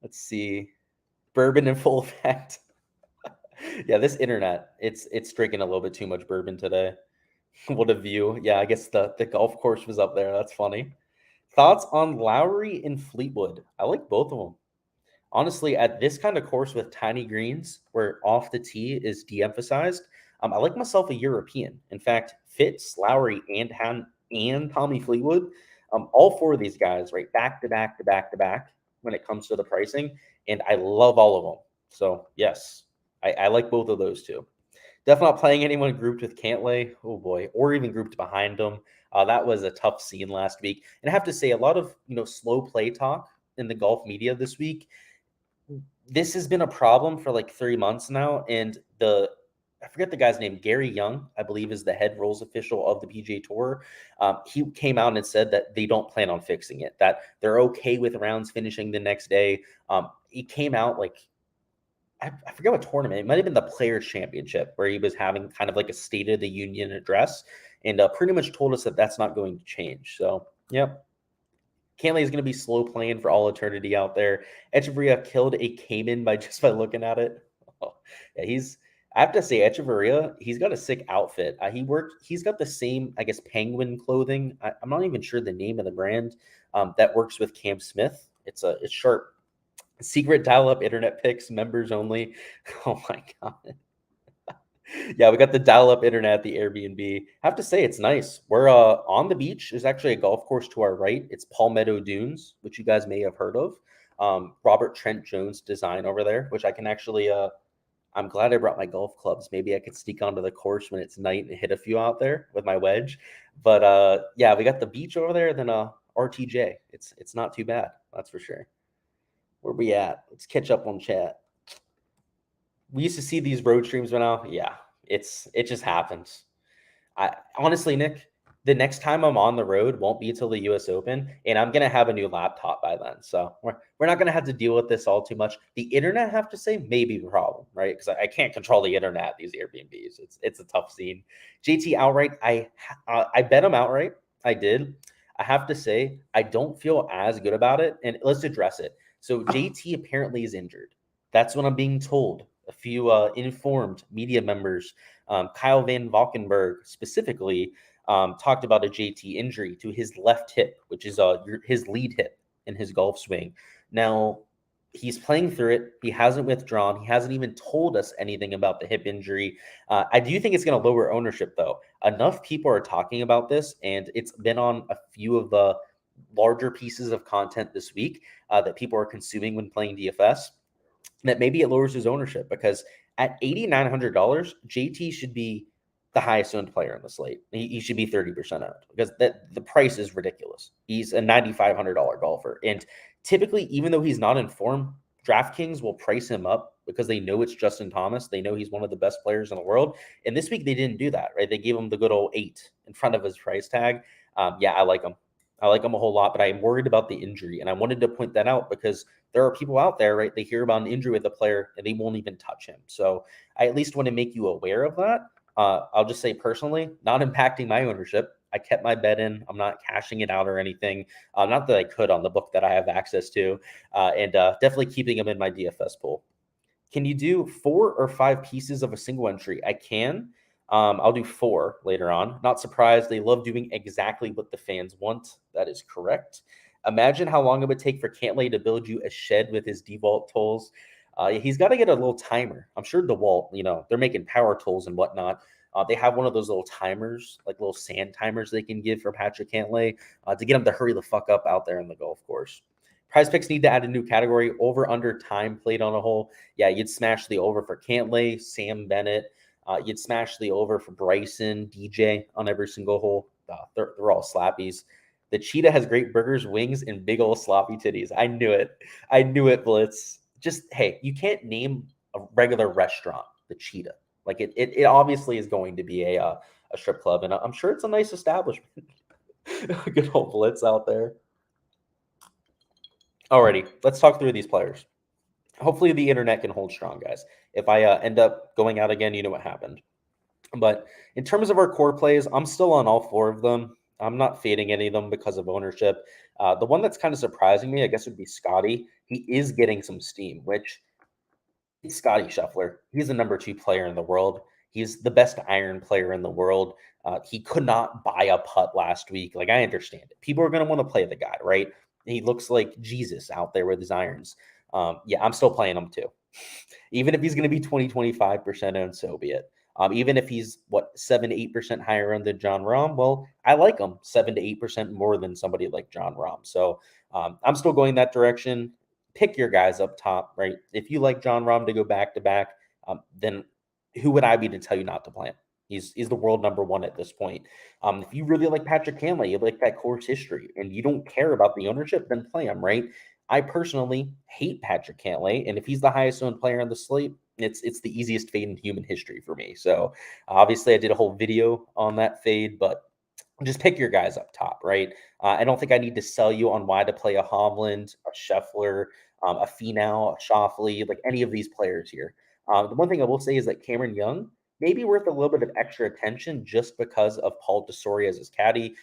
Let's see. Bourbon in full effect. Yeah, this internet, it's drinking a little bit too much bourbon today. What a view. Yeah, I guess the golf course was up there. That's funny. Thoughts on Lowry and Fleetwood? I like both of them. Honestly, at this kind of course with tiny greens where off the tee is de-emphasized, I like myself a European. In fact, Fitz, Lowry, and Tommy Fleetwood, all 4 of these guys, right, back to back to back to back when it comes to the pricing, and I love all of them. So yes, I like both of those too. Definitely not playing anyone grouped with Cantlay. Oh boy, or even grouped behind them. That was a tough scene last week, and I have to say, a lot of slow play talk in the golf media this week. This has been a problem for like 3 months now, and I forget the guy's name, Gary Young, I believe, is the head rules official of the PGA Tour. He came out and said that they don't plan on fixing it, that they're okay with rounds finishing the next day. He came out like, I forget what tournament. It might have been the Players' Championship where he was having kind of like a State of the Union address, and pretty much told us that that's not going to change. So, yep. Cantlay is going to be slow playing for all eternity out there. Echeverria killed a Cayman by looking at it. Oh, yeah, I have to say, Echeverria, he's got a sick outfit. He's got the same, I guess, penguin clothing. I'm not even sure the name of the brand that works with Cam Smith. It's sharp. Secret dial-up internet picks, members only. Oh my God. Yeah, we got the dial-up internet at the Airbnb. I have to say, it's nice. We're on the beach. There's actually a golf course to our right. It's Palmetto Dunes, which you guys may have heard of. Robert Trent Jones design over there, which I can actually I'm glad I brought my golf clubs. Maybe I could sneak onto the course when it's night and hit a few out there with my wedge. But yeah, we got the beach over there, then RTJ. It's not too bad, that's for sure. Where we at? Let's catch up on chat. we used to see these road streams now. Yeah, it just happens. I honestly, Nick, the next time I'm on the road won't be till the US Open, and I'm gonna have a new laptop by then. So we're not gonna have to deal with this all too much. The internet, I have to say, may be the problem, right? Because I can't control the internet at these Airbnbs. It's a tough scene. JT outright, I bet him outright. I did. I have to say, I don't feel as good about it, and let's address it. So JT apparently is injured. That's what I'm being told. A few informed media members, Kyle Van Valkenburg specifically, talked about a JT injury to his left hip, which is his lead hip in his golf swing. Now, he's playing through it. He hasn't withdrawn. He hasn't even told us anything about the hip injury. I do think it's going to lower ownership, though. Enough people are talking about this, and it's been on a few of the larger pieces of content this week that people are consuming when playing DFS, that maybe it lowers his ownership, because at $8,900, JT should be the highest owned player in the slate. He should be 30% owned, because the price is ridiculous. He's a $9,500 golfer. And typically, even though he's not in form, DraftKings will price him up because they know it's Justin Thomas. They know he's one of the best players in the world. And this week, they didn't do that, right? They gave him the good old 8 in front of his price tag. Yeah, I like him. I like him a whole lot, but I am worried about the injury. And I wanted to point that out because there are people out there, right? They hear about an injury with a player and they won't even touch him. So I at least want to make you aware of that. I'll just say personally, not impacting my ownership. I kept my bet in. I'm not cashing it out or anything. Not that I could on the book that I have access to, and definitely keeping them in my DFS pool. Can you do 4 or 5 pieces of a single entry? I can. I'll do 4 later on. Not surprised. They love doing exactly what the fans want. That is correct. Imagine how long it would take for Cantlay to build you a shed with his DeWalt tools. He's got to get a little timer. I'm sure DeWalt, they're making power tools and whatnot. They have one of those little timers, like little sand timers they can give for Patrick Cantlay to get him to hurry the fuck up out there in the golf course. Prize Picks need to add a new category, over under time played on a hole. Yeah, you'd smash the over for Cantlay, Sam Bennett. You'd smash the over for Bryson, DJ on every single hole. They're all slappies. The cheetah has great burgers, wings, and big old sloppy titties. I knew it. I knew it, Blitz. Just, hey, you can't name a regular restaurant the cheetah. Like it obviously is going to be a strip club, and I'm sure it's a nice establishment. Good old Blitz out there. Alrighty, let's talk through these players. Hopefully the internet can hold strong, guys. If I end up going out again, you know what happened. But in terms of our core plays, I'm still on all 4 of them. I'm not fading any of them because of ownership. The one that's kind of surprising me, I guess, would be Scotty. He is getting some steam, which is Scotty Scheffler. He's the number 2 player in the world. He's the best iron player in the world. He could not buy a putt last week. Like, I understand it. People are going to want to play the guy, right? He looks like Jesus out there with his irons. Yeah, I'm still playing him too. Even if he's going to be 25% owned, so be it. Even if he's 7-8% higher owned than John Rahm, well, I like him 7 to 8% more than somebody like John Rahm. So I'm still going that direction. Pick your guys up top, right? If you like John Rahm to go back to back, then who would I be to tell you not to play him? He's the world number 1 at this point. If you really like Patrick Cantlay, you like that course history, and you don't care about the ownership, then play him, right? I personally hate Patrick Cantlay, and if he's the highest owned player on the slate, it's the easiest fade in human history for me. So obviously I did a whole video on that fade, but just pick your guys up top, right? I don't think I need to sell you on why to play a Hovland, a Scheffler, a Finau, a Schauffele, like any of these players here. The one thing I will say is that Cameron Young may be worth a little bit of extra attention just because of Paul Tesori as his caddy.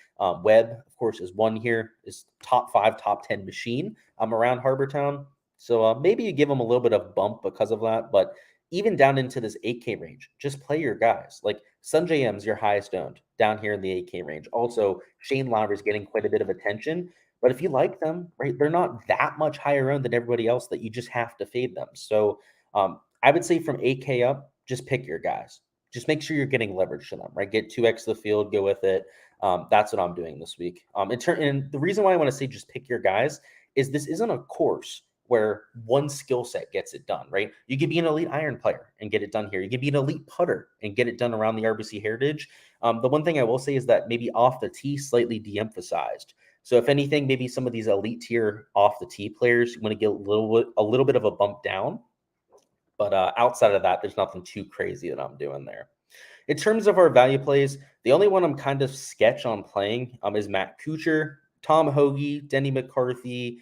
Webb, of course, is one here, is top 5, top 10 machine around Harbour Town. So maybe you give him a little bit of bump because of that, but even down into this 8K range, just play your guys. Like Sungjae M's your highest owned down here in the 8K range. Also, Shane Lowry is getting quite a bit of attention. But if you like them, right, they're not that much higher owned than everybody else that you just have to fade them. So I would say from 8K up, just pick your guys. Just make sure you're getting leverage to them, right? Get 2x the field, go with it. That's what I'm doing this week. And the reason why I want to say just pick your guys is this isn't a course where one skill set gets it done, right? You could be an elite iron player and get it done here. You could be an elite putter and get it done around the RBC Heritage. The one thing I will say is that maybe off the tee, slightly de-emphasized. So if anything, maybe some of these elite tier off the tee players want to get a little bit of a bump down. But outside of that, there's nothing too crazy that I'm doing there. In terms of our value plays, the only one I'm kind of sketch on playing is Matt Kuchar. Tom Hoagie, Denny McCarthy,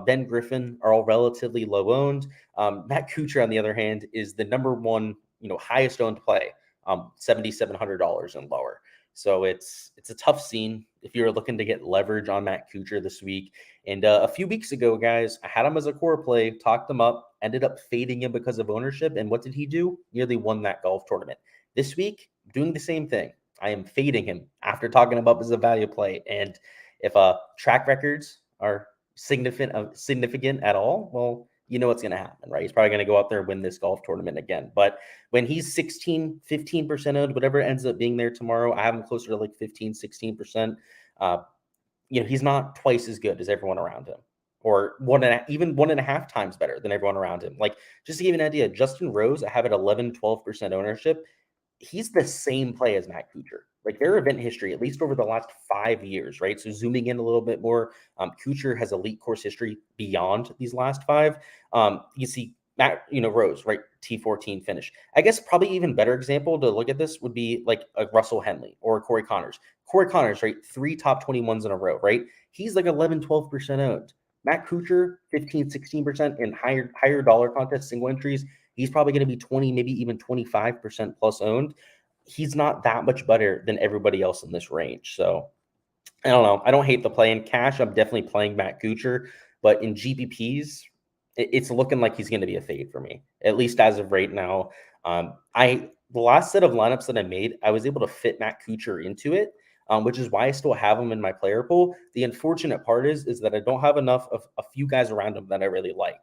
Ben Griffin are all relatively low owned. Matt Kuchar, on the other hand, is the number one, highest owned play, $7,700 and lower. So it's a tough scene if you're looking to get leverage on Matt Kuchar this week. And a few weeks ago, guys, I had him as a core play, talked him up, ended up fading him because of ownership. And what did he do? Nearly won that golf tournament. This week, doing the same thing. I am fading him after talking him up as a value play. And if track records are significant at all, well, you know what's going to happen, right? He's probably going to go out there and win this golf tournament again. But when he's 16, 15% owned, whatever ends up being there tomorrow, I have him closer to like 15, 16%. He's not twice as good as everyone around him, or even 1.5 times better than everyone around him. Like, just to give you an idea, Justin Rose, I have at 11, 12% ownership. He's the same play as Matt Kuchar. Like, their event history, at least over the last 5 years, right? So zooming in a little bit more, Kuchar has elite course history beyond these last 5. You see Matt, Rose, right? T14 finish. I guess probably even better example to look at this would be like a Russell Henley or a Corey Connors. Corey Connors, right? 3 top 21s in a row, right? He's like 11, 12% owned. Matt Kuchar, 15, 16% in higher dollar contest single entries. He's probably going to be 20, maybe even 25% plus owned. He's not that much better than everybody else in this range. So I don't know. I don't hate the play in cash. I'm definitely playing Matt Kuchar, but in GPPs, it's looking like he's going to be a fade for me, at least as of right now. The last set of lineups that I made, I was able to fit Matt Kuchar into it, which is why I still have him in my player pool. The unfortunate part is that I don't have enough of a few guys around him that I really like.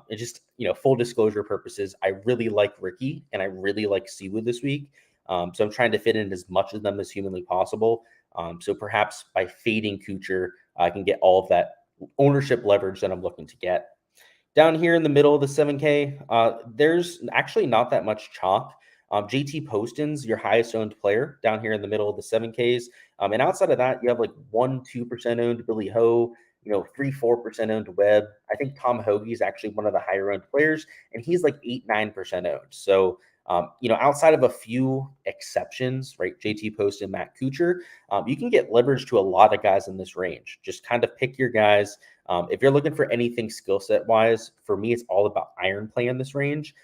It just, full disclosure purposes, I really like Ricky and I really like Siwoo this week. So I'm trying to fit in as much of them as humanly possible. So perhaps by fading Kuchar, I can get all of that ownership leverage that I'm looking to get. Down here in the middle of the 7K, there's actually not that much chalk. JT Poston's your highest owned player down here in the middle of the 7Ks. And outside of that, you have like 1-2% owned Billy Ho, 3-4% owned Webb. I think Tom Hoagie is actually one of the higher owned players, and he's like 8-9% owned. So, outside of a few exceptions, right, JT Poston, Matt Kuchar, you can get leverage to a lot of guys in this range. Just kind of pick your guys. If you're looking for anything skill set wise, for me, it's all about iron play in this range,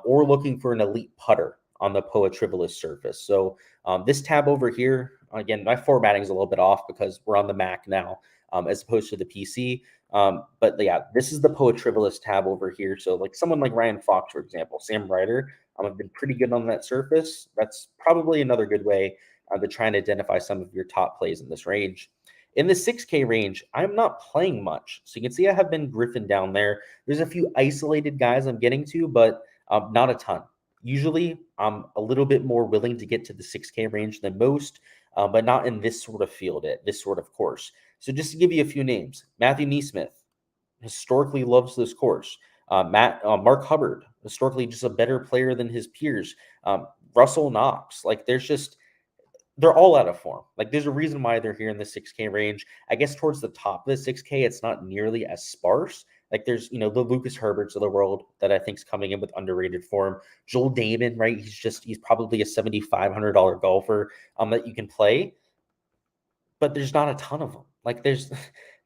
or looking for an elite putter on the Poa Trivalis surface. So this tab over here, again, my formatting is a little bit off because we're on the Mac now, as opposed to the PC. But yeah, this is the Poa Trivalis tab over here. So like someone like Ryan Fox, for example, Sam Ryder, have been pretty good on that surface. That's probably another good way to try and identify some of your top plays in this range. In the 6K range, I'm not playing much. So you can see I have Ben Griffin down there. There's a few isolated guys I'm getting to, but not a ton. Usually, I'm a little bit more willing to get to the 6K range than most, but not in this sort of field, at this sort of course. So just to give you a few names, Matthew Neesmith historically loves this course. Mark Hubbard, historically just a better player than his peers. Russell Knox, like they're all out of form. Like there's a reason why they're here in the 6K range. I guess towards the top of the 6K, it's not nearly as sparse. Like there's, the Lucas Herberts of the world that I think is coming in with underrated form. Joel Damon, right? He's probably a $7,500 golfer that you can play, but there's not a ton of them. Like there's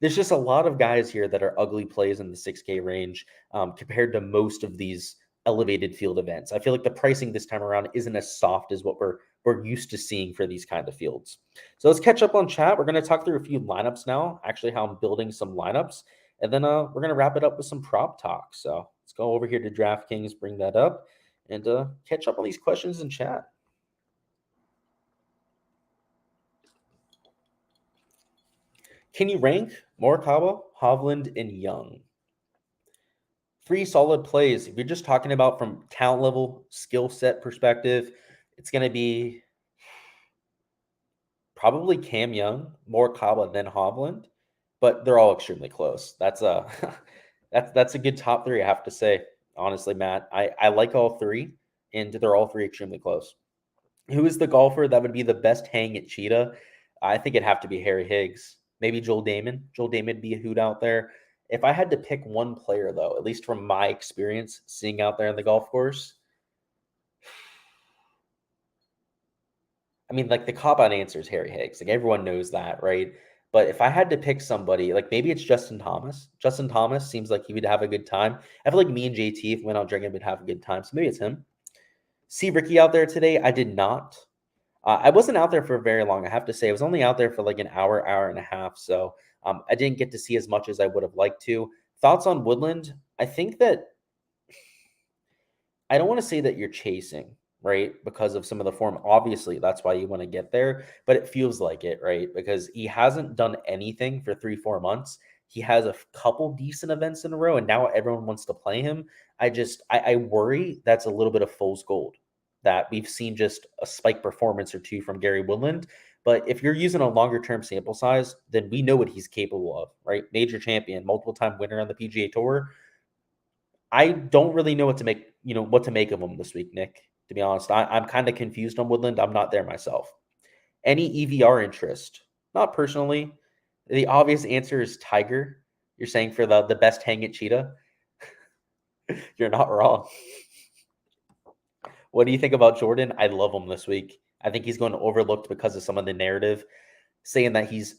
just a lot of guys here that are ugly plays in the 6K range compared to most of these elevated field events. I feel like the pricing this time around isn't as soft as what we're used to seeing for these kind of fields. So let's catch up on chat. We're going to talk through a few lineups now, actually how I'm building some lineups, and then we're going to wrap it up with some prop talk. So let's go over here to Draftkings, bring that up, and catch up on these questions in chat. Can you rank Morikawa, Hovland, and Young? 3 solid plays. If you're just talking about from talent level, skill set perspective, it's going to be probably Cam Young, Morikawa, then Hovland, but they're all extremely close. That's a that's a good top 3, I have to say. Honestly, Matt, I like all 3, and they're all 3 extremely close. Who is the golfer that would be the best hang at Cheetah? I think it'd have to be Harry Higgs. Maybe Joel Damon. Joel Damon would be a hoot out there. If I had to pick one player, though, at least from my experience seeing out there on the golf course, I mean, like the cop out answer is Harry Higgs. Like everyone knows that, right? But if I had to pick somebody, like maybe it's Justin Thomas. Justin Thomas seems like he would have a good time. I feel like me and JT, if we went out drinking, would have a good time. So maybe it's him. See Ricky out there today? I did not. I wasn't out there for very long. I have to say, I was only out there for like an hour, hour and a half. So I didn't get to see as much as I would have liked to. Thoughts on Woodland? I think that I don't want to say that you're chasing, right? Because of some of the form. Obviously, that's why you want to get there, but it feels like it, right? Because he hasn't done anything for 3, 4 months. He has a couple decent events in a row, and now everyone wants to play him. I worry that's a little bit of fool's gold, that we've seen just a spike performance or two from Gary Woodland. But if you're using a longer term sample size, then we know what he's capable of, right? Major champion, multiple time winner on the PGA Tour. I don't really know what to make of him this week, Nick. To be honest, I'm kind of confused on Woodland. I'm not there myself. Any EVR interest? Not personally. The obvious answer is Tiger. You're saying for the best hang at Cheetah. You're not wrong. What do you think about Jordan? I love him this week. I think he's going overlooked because of some of the narrative, saying that he's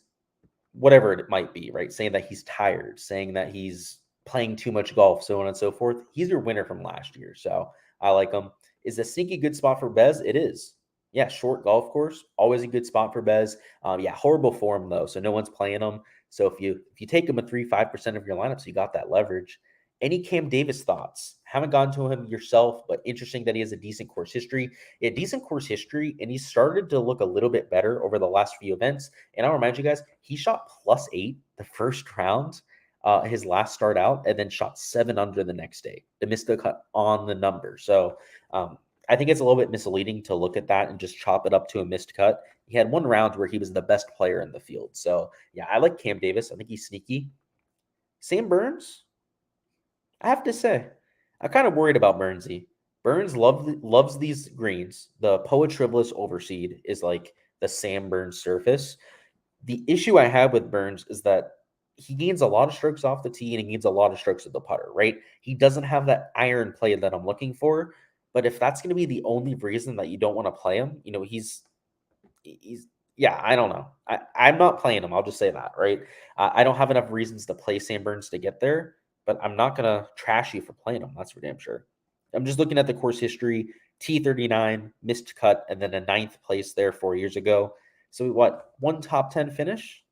whatever it might be, right? Saying that he's tired, saying that he's playing too much golf, so on and so forth. He's your winner from last year, so I like him. Is a sneaky good spot for Bez? It is. Yeah, short golf course, always a good spot for Bez. Yeah, horrible form though, so no one's playing him. So if you take him at 3-5% of your lineups, you got that leverage. Any Cam Davis thoughts? Haven't gone to him yourself, but interesting that he has a decent course history. A decent course history, and he started to look a little bit better over the last few events. And I'll remind you guys, he shot +8 the first round, his last start out, and then shot 7 under the next day. They missed the cut on the number. So I think it's a little bit misleading to look at that and just chop it up to a missed cut. He had one round where he was the best player in the field. So yeah, I like Cam Davis. I think he's sneaky. Sam Burns, I have to say, I'm kind of worried about Burnsy. Burns loves these greens. The Poa Tribolus overseed is like the Sam Burns surface. The issue I have with Burns is that he gains a lot of strokes off the tee and he gains a lot of strokes at the putter, right? He doesn't have that iron play that I'm looking for. But if that's going to be the only reason that you don't want to play him, he's yeah, I don't know. I'm not playing him. I'll just say that, right? I don't have enough reasons to play Sam Burns to get there, but I'm not going to trash you for playing him. That's for damn sure. I'm just looking at the course history. T39, missed cut, and then a 9th place there 4 years ago. So what, one top 10 finish?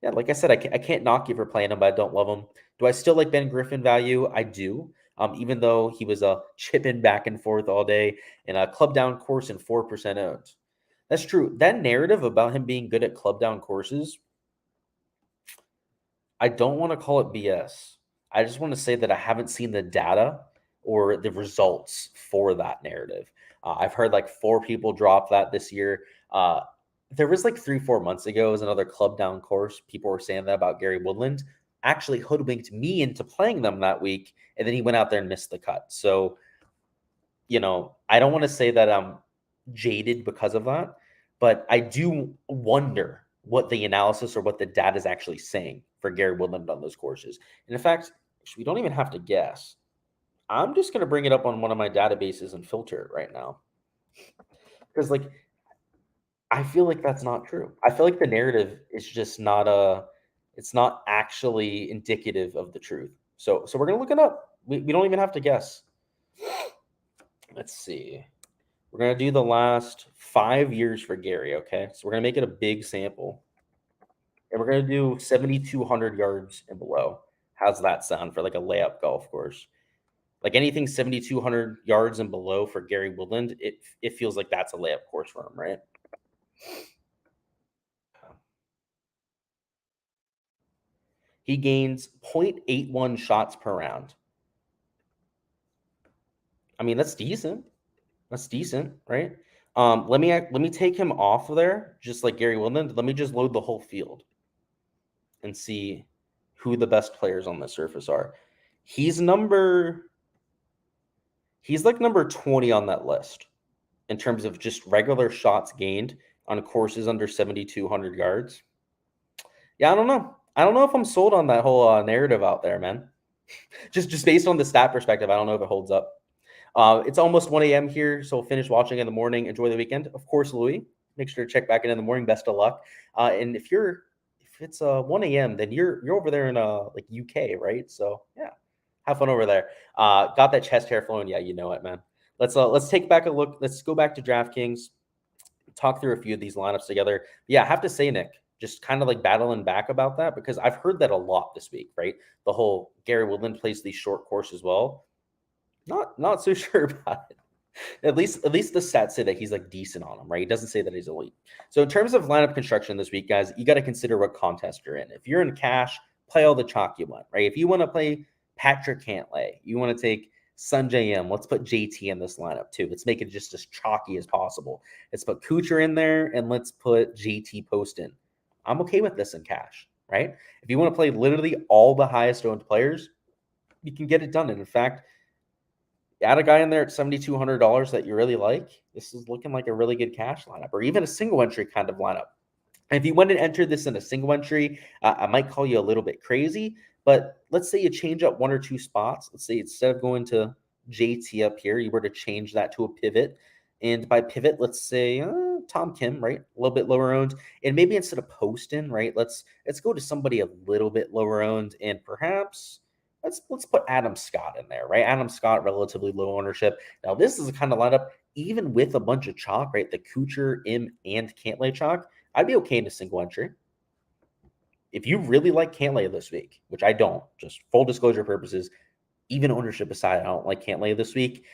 Yeah, like I said, I can't knock you for playing him, but I don't love him. Do I still like Ben Griffin value? I do. Even though he was chipping back and forth all day in a club down course and 4% owned. That's true. That narrative about him being good at club down courses, I don't want to call it BS. I just want to say that I haven't seen the data or the results for that narrative. I've heard like 4 people drop that this year. There was like 3-4 months ago, it was another club down course. People were saying that about Gary Woodland. Actually hoodwinked me into playing them that week, and then he went out there and missed the cut. So, I don't want to say that I'm jaded because of that, but I do wonder what the analysis or what the data is actually saying for Gary Woodland on those courses. And in fact, we don't even have to guess. I'm just going to bring it up on one of my databases and filter it right now. Because, I feel like that's not true. I feel like the narrative is just it's not actually indicative of the truth. So we're going to look it up. We don't even have to guess. Let's see. We're going to do the last 5 years for Gary, okay? So we're going to make it a big sample. And we're going to do 7,200 yards and below. How's that sound for like a layup golf course? Like anything 7,200 yards and below for Gary Woodland, it feels like that's a layup course for him, right? He gains 0.81 shots per round. I mean, that's decent. That's decent, right? Let me take him off of there, just like Gary Woodland. Let me just load the whole field and see who the best players on the surface are. He's like number 20 on that list in terms of just regular shots gained on courses under 7,200 yards. Yeah, I don't know. I don't know if I'm sold on that whole narrative out there, man. Just based on the stat perspective, I don't know if it holds up. It's almost 1 a.m. here, so we'll finish watching in the morning. Enjoy the weekend. Of course, Louis, make sure to check back in the morning. Best of luck. And if it's 1 a.m., then you're over there in like UK, right? So yeah, have fun over there. Got that chest hair flowing. Yeah, you know it, man. Let's take back a look. Let's go back to DraftKings, talk through a few of these lineups together. Yeah, I have to say, Nick, just kind of like battling back about that because I've heard that a lot this week, right? The whole Gary Woodland plays these short course as well. Not so sure about it. At least the stats say that he's like decent on them, right? He doesn't say that he's elite. So in terms of lineup construction this week, guys, you got to consider what contest you're in. If you're in cash, play all the chalk you want, right? If you want to play Patrick Cantlay, you want to take Sanjay M. Let's put JT in this lineup too. Let's make it just as chalky as possible. Let's put Kuchar in there and let's put JT Post in. I'm okay with this in cash, right? If you want to play literally all the highest owned players, you can get it done. And in fact, add a guy in there at $7,200 that you really like. This is looking like a really good cash lineup, or even a single entry kind of lineup. And if you want to enter this in a single entry, I might call you a little bit crazy, but let's say you change up one or two spots. Let's say instead of going to JT up here, you were to change that to a pivot. And by pivot, let's say Tom Kim, right? A little bit lower owned. And maybe instead of Poston, right? Let's go to somebody a little bit lower owned, and perhaps let's put Adam Scott in there, right? Adam Scott, relatively low ownership. Now, this is a kind of lineup, even with a bunch of chalk, right? The Kuchar, Im, and Cantlay chalk, I'd be okay in a single entry. If you really like Cantlay this week, which I don't, just full disclosure purposes, even ownership aside, I don't like Cantlay this week.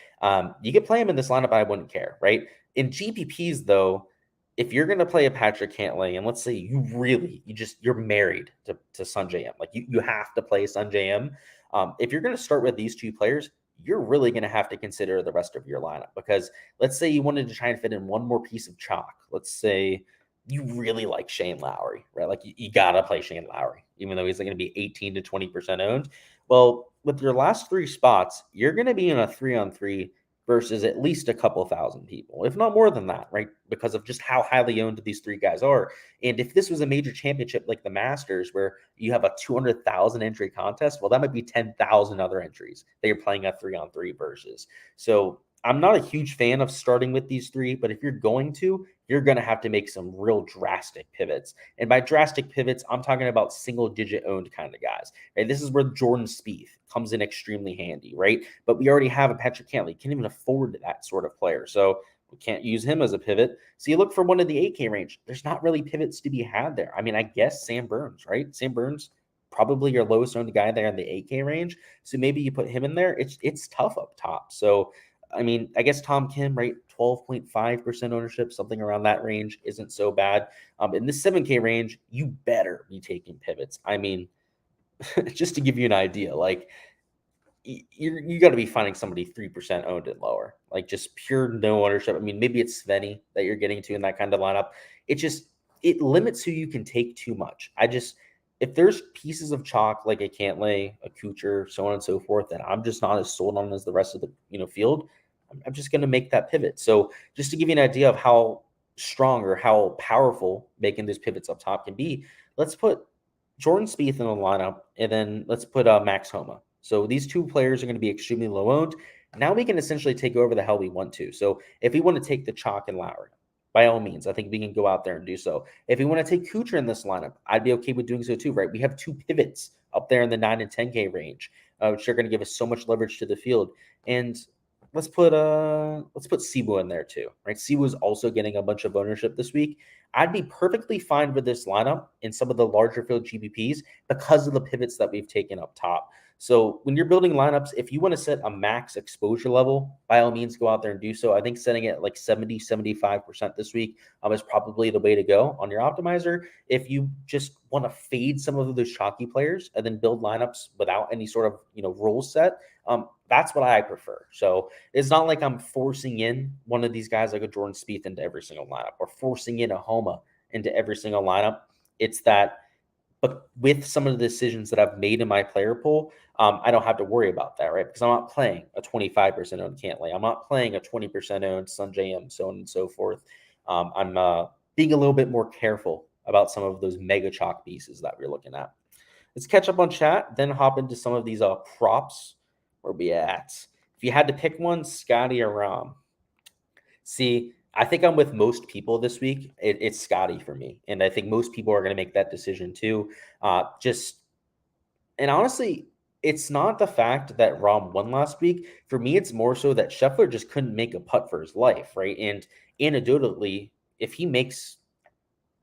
You could play him in this lineup, I wouldn't care, right? In GPPs, though, if you're going to play a Patrick Cantlay, and let's say you're married to Sanjay M, like you have to play Sanjay M. If you're going to start with these two players, you're really going to have to consider the rest of your lineup, because let's say you wanted to try and fit in one more piece of chalk. Let's say you really like Shane Lowry, right? Like you got to play Shane Lowry, even though he's going to be 18 to 20% owned. Well, with your last three spots, you're going to be in a 3-on-3 versus at least a couple thousand people, if not more than that, right? Because of just how highly owned these three guys are. And if this was a major championship like the Masters, where you have a 200,000 entry contest, well, that might be 10,000 other entries that you're playing a 3-on-3 versus. So I'm not a huge fan of starting with these three, but if you're going to have to make some real drastic pivots. And by drastic pivots, I'm talking about single-digit owned kind of guys. Right? This is where Jordan Spieth comes in extremely handy, right? But we already have a Patrick Cantlay. Can't even afford that sort of player. So we can't use him as a pivot. So you look for one in the 8K range. There's not really pivots to be had there. I mean, I guess Sam Burns, right? Sam Burns, probably your lowest owned guy there in the 8K range. So maybe you put him in there. It's tough up top. So I mean, I guess Tom Kim, right? 12.5% ownership, something around that range isn't so bad. In this 7K range, you better be taking pivots. I mean, just to give you an idea, like you got to be finding somebody 3% owned and lower, like just pure no ownership. I mean, maybe it's Svenny that you're getting to in that kind of lineup. It limits who you can take too much. If there's pieces of chalk like a Cantlay, a Kuchar, so on and so forth, that I'm just not as sold on as the rest of the field, I'm just going to make that pivot. So just to give you an idea of how strong or how powerful making those pivots up top can be, let's put Jordan Spieth in the lineup, and then let's put Max Homa. So these two players are going to be extremely low owned. Now we can essentially take over the hell we want to. So if we want to take the chalk and Lowry, by all means, I think we can go out there and do so. If we want to take Kuchar in this lineup, I'd be okay with doing so too, right? We have two pivots up there in the 9 and 10K range, which are going to give us so much leverage to the field. And let's put Sibu in there too, right? Sibu is also getting a bunch of ownership this week. I'd be perfectly fine with this lineup in some of the larger field GPPs because of the pivots that we've taken up top. So when you're building lineups, if you want to set a max exposure level, by all means, go out there and do so. I think setting it like 70, 75% this week is probably the way to go on your optimizer. If you just want to fade some of those chalky players and then build lineups without any sort of rule set, that's what I prefer. So it's not like I'm forcing in one of these guys like a Jordan Spieth into every single lineup, or forcing in a Homa into every single lineup. It's that, but with some of the decisions that I've made in my player pool, I don't have to worry about that, right? Because I'm not playing a 25% owned Cantlay. I'm not playing a 20% owned Sanjay M, so on and so forth. I'm being a little bit more careful about some of those mega chalk pieces that we're looking at. Let's catch up on chat, then hop into some of these props. Where we at? If you had to pick one, Scotty or Rom? See, I think I'm with most people this week. It's Scotty for me, and I think most people are going to make that decision too. And honestly, it's not the fact that Rom won last week. For me, it's more so that Scheffler just couldn't make a putt for his life, right? And anecdotally, if he makes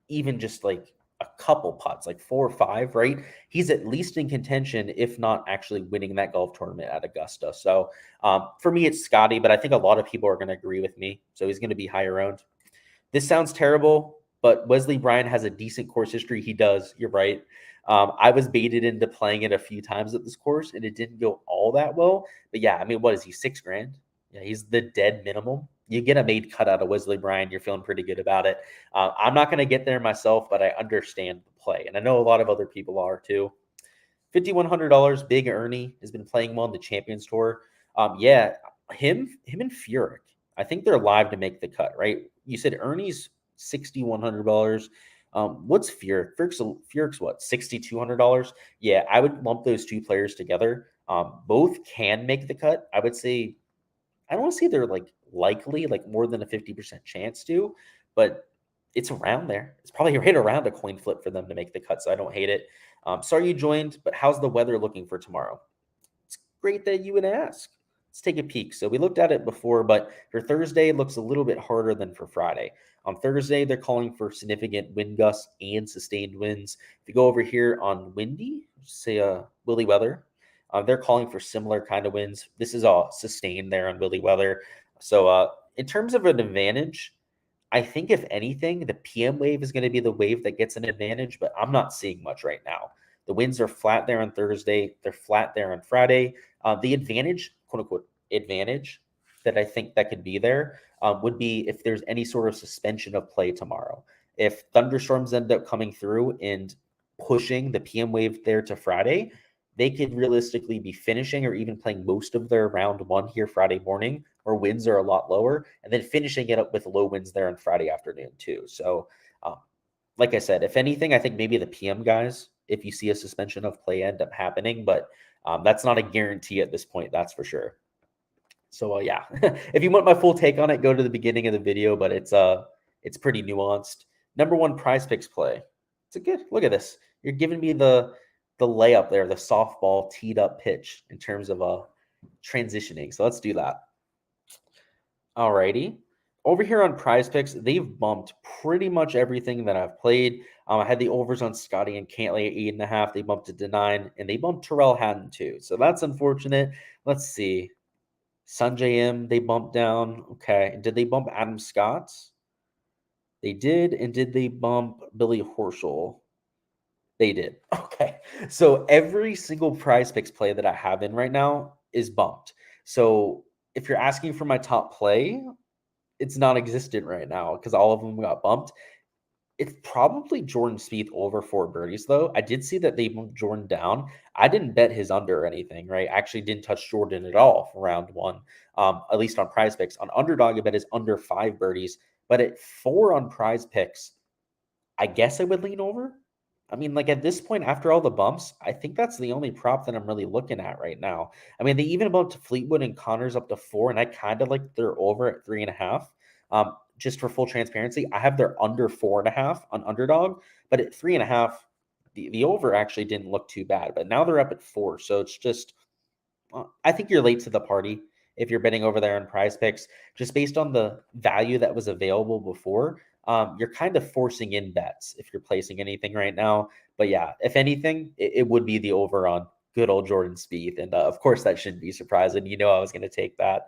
even just like a couple putts, like 4 or 5, right? He's at least in contention, if not actually winning that golf tournament at Augusta. So for me, it's Scotty, but I think a lot of people are going to agree with me. So he's going to be higher owned. This sounds terrible, but Wesley Bryan has a decent course history. He does. You're right. I was baited into playing it a few times at this course, and it didn't go all that well. But yeah, I mean, what is he, $6,000? Yeah, he's the dead minimum. You get a made cut out of Wesley Bryan, you're feeling pretty good about it. I'm not going to get there myself, but I understand the play, and I know a lot of other people are too. $5,100. Big Ernie has been playing well in the Champions Tour. Yeah, him and Furyk. I think they're live to make the cut, right? You said Ernie's $6,100. What's Furyk? Furyk's what? $6,200. Yeah, I would lump those two players together. Both can make the cut. I would say I don't want to say they're like likely, like more than a 50% chance to, but it's around there. It's probably right around a coin flip for them to make the cut. So I don't hate it. Sorry you joined, but how's the weather looking for tomorrow? It's great that you would ask. Let's take a peek. So we looked at it before, but for Thursday, it looks a little bit harder than for Friday. On Thursday, they're calling for significant wind gusts and sustained winds. If you go over here on windy, say Willy weather, they're calling for similar kind of winds. This is all sustained there on Willy weather. So in terms of an advantage, I think if anything, the PM wave is going to be the wave that gets an advantage, but I'm not seeing much right now. The winds are flat there on Thursday. They're flat there on Friday. The advantage, quote unquote, advantage that I think that could be there would be if there's any sort of suspension of play tomorrow. If thunderstorms end up coming through and pushing the PM wave there to Friday, they could realistically be finishing or even playing most of their round one here Friday morning, where winds are a lot lower, and then finishing it up with low winds there on Friday afternoon too. So, like I said, if anything, I think maybe the PM guys, if you see a suspension of play, end up happening, but that's not a guarantee at this point, that's for sure. So yeah, if you want my full take on it, go to the beginning of the video, but it's pretty nuanced. Number one prize picks play. It's a good look at this. You're giving me the layup there, the softball teed up pitch in terms of transitioning. So let's do that. Alrighty. Over here on prize picks, they've bumped pretty much everything that I've played. I had the overs on Scotty and Cantley at 8.5. They bumped it to 9, and they bumped Terrell Hatton too. So that's unfortunate. Let's see. Sanjay M, they bumped down. Okay. Did they bump Adam Scott? They did. And did they bump Billy Horschel? They did. Okay. So every single prize picks play that I have in right now is bumped. So if you're asking for my top play, it's non-existent right now because all of them got bumped. It's probably Jordan Spieth over 4 birdies, though. I did see that they moved Jordan down. I didn't bet his under or anything, right? I actually didn't touch Jordan at all for round one, at least on prize picks. On underdog, I bet is under 5 birdies. But at 4 on prize picks, I guess I would lean over. I mean, like at this point, after all the bumps, I think that's the only prop that I'm really looking at right now. I mean, they even bumped Fleetwood and Connors up to 4, and I kind of like their over at 3.5. Just for full transparency, I have their under 4.5 on underdog, but at 3.5, the over actually didn't look too bad. But now they're up at 4, so it's just, I think you're late to the party if you're betting over there on prize picks, just based on the value that was available before. You're kind of forcing in bets if you're placing anything right now. But yeah, if anything, it would be the over on good old Jordan Spieth. And of course, that shouldn't be surprising. You know I was going to take that.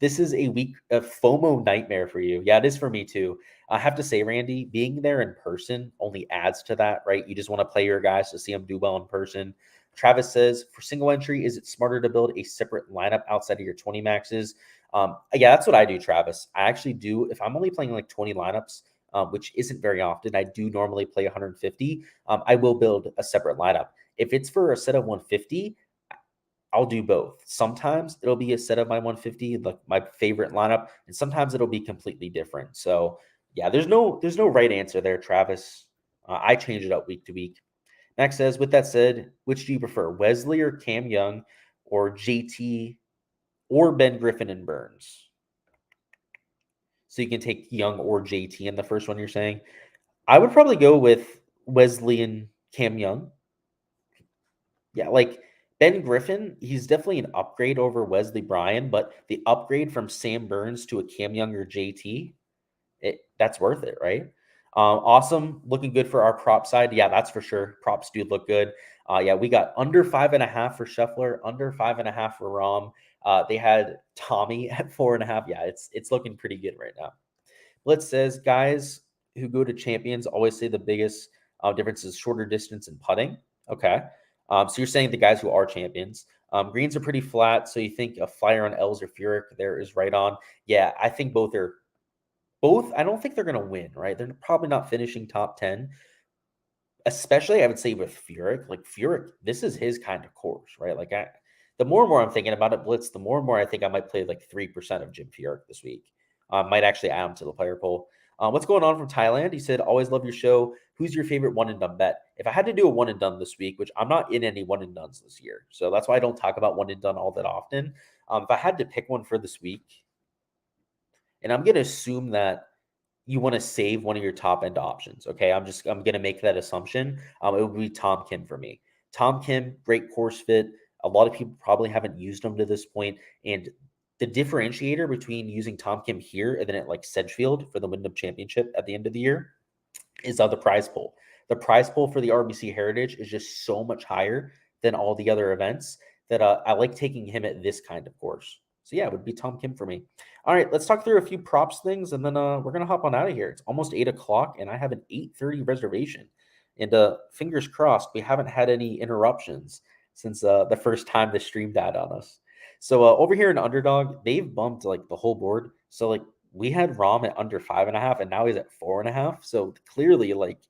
This is a FOMO nightmare for you. Yeah, it is for me too. I have to say, Randy, being there in person only adds to that, right? You just want to play your guys to see them do well in person. Travis says, for single entry, is it smarter to build a separate lineup outside of your 20 maxes? Yeah, that's what I do, Travis. I actually do. If I'm only playing like 20 lineups, which isn't very often, I do normally play 150. I will build a separate lineup. If it's for a set of 150, I'll do both. Sometimes it'll be a set of my 150, like my favorite lineup, and sometimes it'll be completely different. So yeah, there's no right answer there, Travis. I change it up week to week. Max says, with that said, which do you prefer, Wesley or Cam Young or JT or Ben Griffin and Burns? So you can take Young or JT in the first one, you're saying? I would probably go with Wesley and Cam Young. Yeah, like Ben Griffin, he's definitely an upgrade over Wesley Bryan, but the upgrade from Sam Burns to a Cam Young or JT, that's worth it, right? Awesome, looking good for our prop side. Yeah, that's for sure. Props do look good. Yeah, we got under 5.5 for Scheffler, under 5.5 for Rahm. They had Tommy at 4.5. Yeah, it's looking pretty good right now. Blitz says guys who go to champions always say the biggest difference is shorter distance and putting. Okay. So you're saying the guys who are champions. Greens are pretty flat, so you think a flyer on Els or Furyk there is right on. Yeah, I think both are both. I don't think they're going to win, right? They're probably not finishing top 10. Especially, I would say with Furyk, like Furyk, this is his kind of course, right? Like the more and more I'm thinking about it, Blitz, the more and more I think I might play like 3% of Jim Furyk this week. Might actually add him to the player poll. What's going on from Thailand? He said, always love your show. Who's your favorite one and done bet? If I had to do a one and done this week, which I'm not in any one and dones this year, so that's why I don't talk about one and done all that often. If I had to pick one for this week, and I'm going to assume that you want to save one of your top end options. Okay. I'm going to make that assumption. It would be Tom Kim for me. Tom Kim, great course fit. A lot of people probably haven't used him to this point. And the differentiator between using Tom Kim here and then at like Sedgefield for the Wyndham Championship at the end of the year is the prize pool. The prize pool for the RBC Heritage is just so much higher than all the other events that I like taking him at this kind of course. So yeah, it would be Tom Kim for me. All right, let's talk through a few props things, and then we're gonna hop on out of here. It's almost 8 o'clock, and I have an 8:30 reservation. And fingers crossed, we haven't had any interruptions since the first time the stream died on us. So over here in Underdog, they've bumped like the whole board. So like we had Rahm at under 5.5, and now he's at 4.5. So clearly, like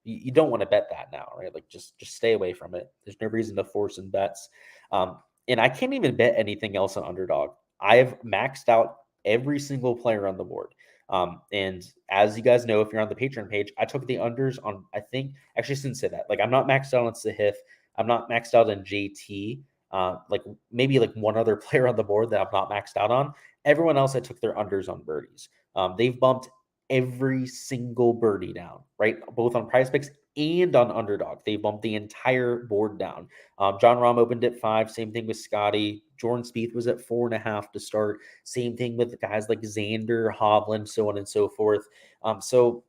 you don't want to bet that now, right? Like just stay away from it. There's no reason to force in bets. And I can't even bet anything else on Underdog. I've maxed out every single player on the board. And as you guys know, if you're on the Patreon page, I took the unders on, I think, actually, I shouldn't say that. Like, I'm not maxed out on Sahith. I'm not maxed out on JT. Like, maybe like one other player on the board that I'm not maxed out on. Everyone else, I took their unders on birdies. They've bumped every single birdie down, right? Both on Prize Picks and on Underdog. They bumped the entire board down. John Rahm opened at 5. Same thing with Scotty. Jordan Spieth was at 4.5 to start. Same thing with guys like Xander, Hovland, so on and so forth. So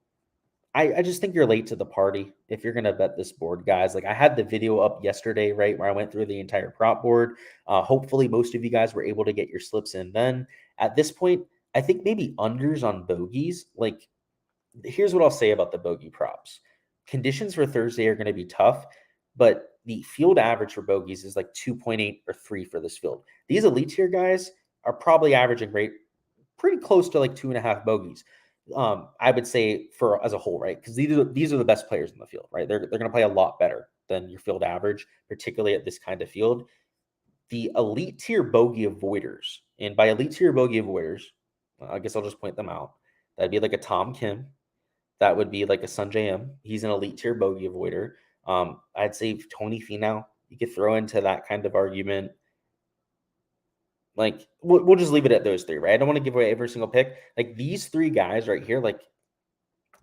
I just think you're late to the party if you're going to bet this board, guys. Like I had the video up yesterday, right, where I went through the entire prop board. Hopefully most of you guys were able to get your slips in then. At this point, I think maybe unders on bogeys. Like here's what I'll say about the bogey props. Conditions for Thursday are going to be tough, but the field average for bogeys is like 2.8 or 3 for this field. These elite tier guys are probably averaging rate pretty close to like 2.5 bogeys. I would say for as a whole, right? Because these are the best players in the field, right? They're going to play a lot better than your field average, particularly at this kind of field. The elite tier bogey avoiders, and by elite tier bogey avoiders, I guess I'll just point them out. That'd be like a Tom Kim. That would be like a Sanjay M. He's an elite tier bogey avoider. I'd say Tony Finau, you could throw into that kind of argument. Like, we'll just leave it at those three, right? I don't want to give away every single pick. Like, these three guys right here, like,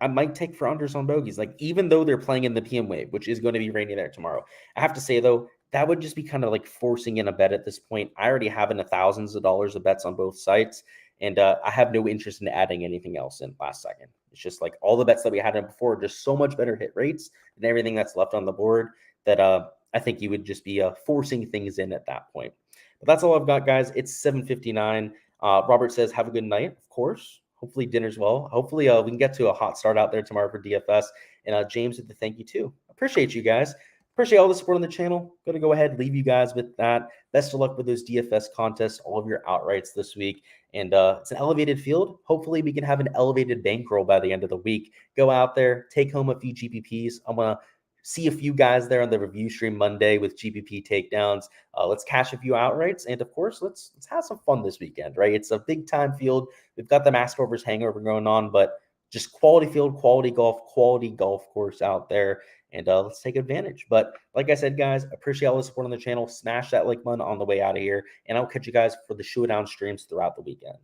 I might take for unders on bogeys. Like, even though they're playing in the PM wave, which is going to be rainy there tomorrow. I have to say, though, that would just be kind of like forcing in a bet at this point. I already have in the thousands of dollars of bets on both sites, and I have no interest in adding anything else in last second. It's just like all the bets that we had in before, just so much better hit rates and everything that's left on the board that I think you would just be forcing things in at that point. But that's all I've got, guys. It's 7:59. Robert says, have a good night, of course. Hopefully dinner's well. Hopefully we can get to a hot start out there tomorrow for DFS. And James with the thank you too. Appreciate you guys. Appreciate all the support on the channel. Going to go ahead and leave you guys with that. Best of luck with those DFS contests, all of your outrights this week. And it's an elevated field. Hopefully we can have an elevated bankroll by the end of the week. Go out there, take home a few GPPs. I'm going to see a few guys there on the review stream Monday with GPP takedowns. Let's cash a few outrights. And of course, let's have some fun this weekend, right? It's a big time field. We've got the Masters hangover going on, but just quality field, quality golf course out there. And let's take advantage. But like I said, guys, appreciate all the support on the channel. Smash that like button on the way out of here. And I'll catch you guys for the showdown streams throughout the weekend.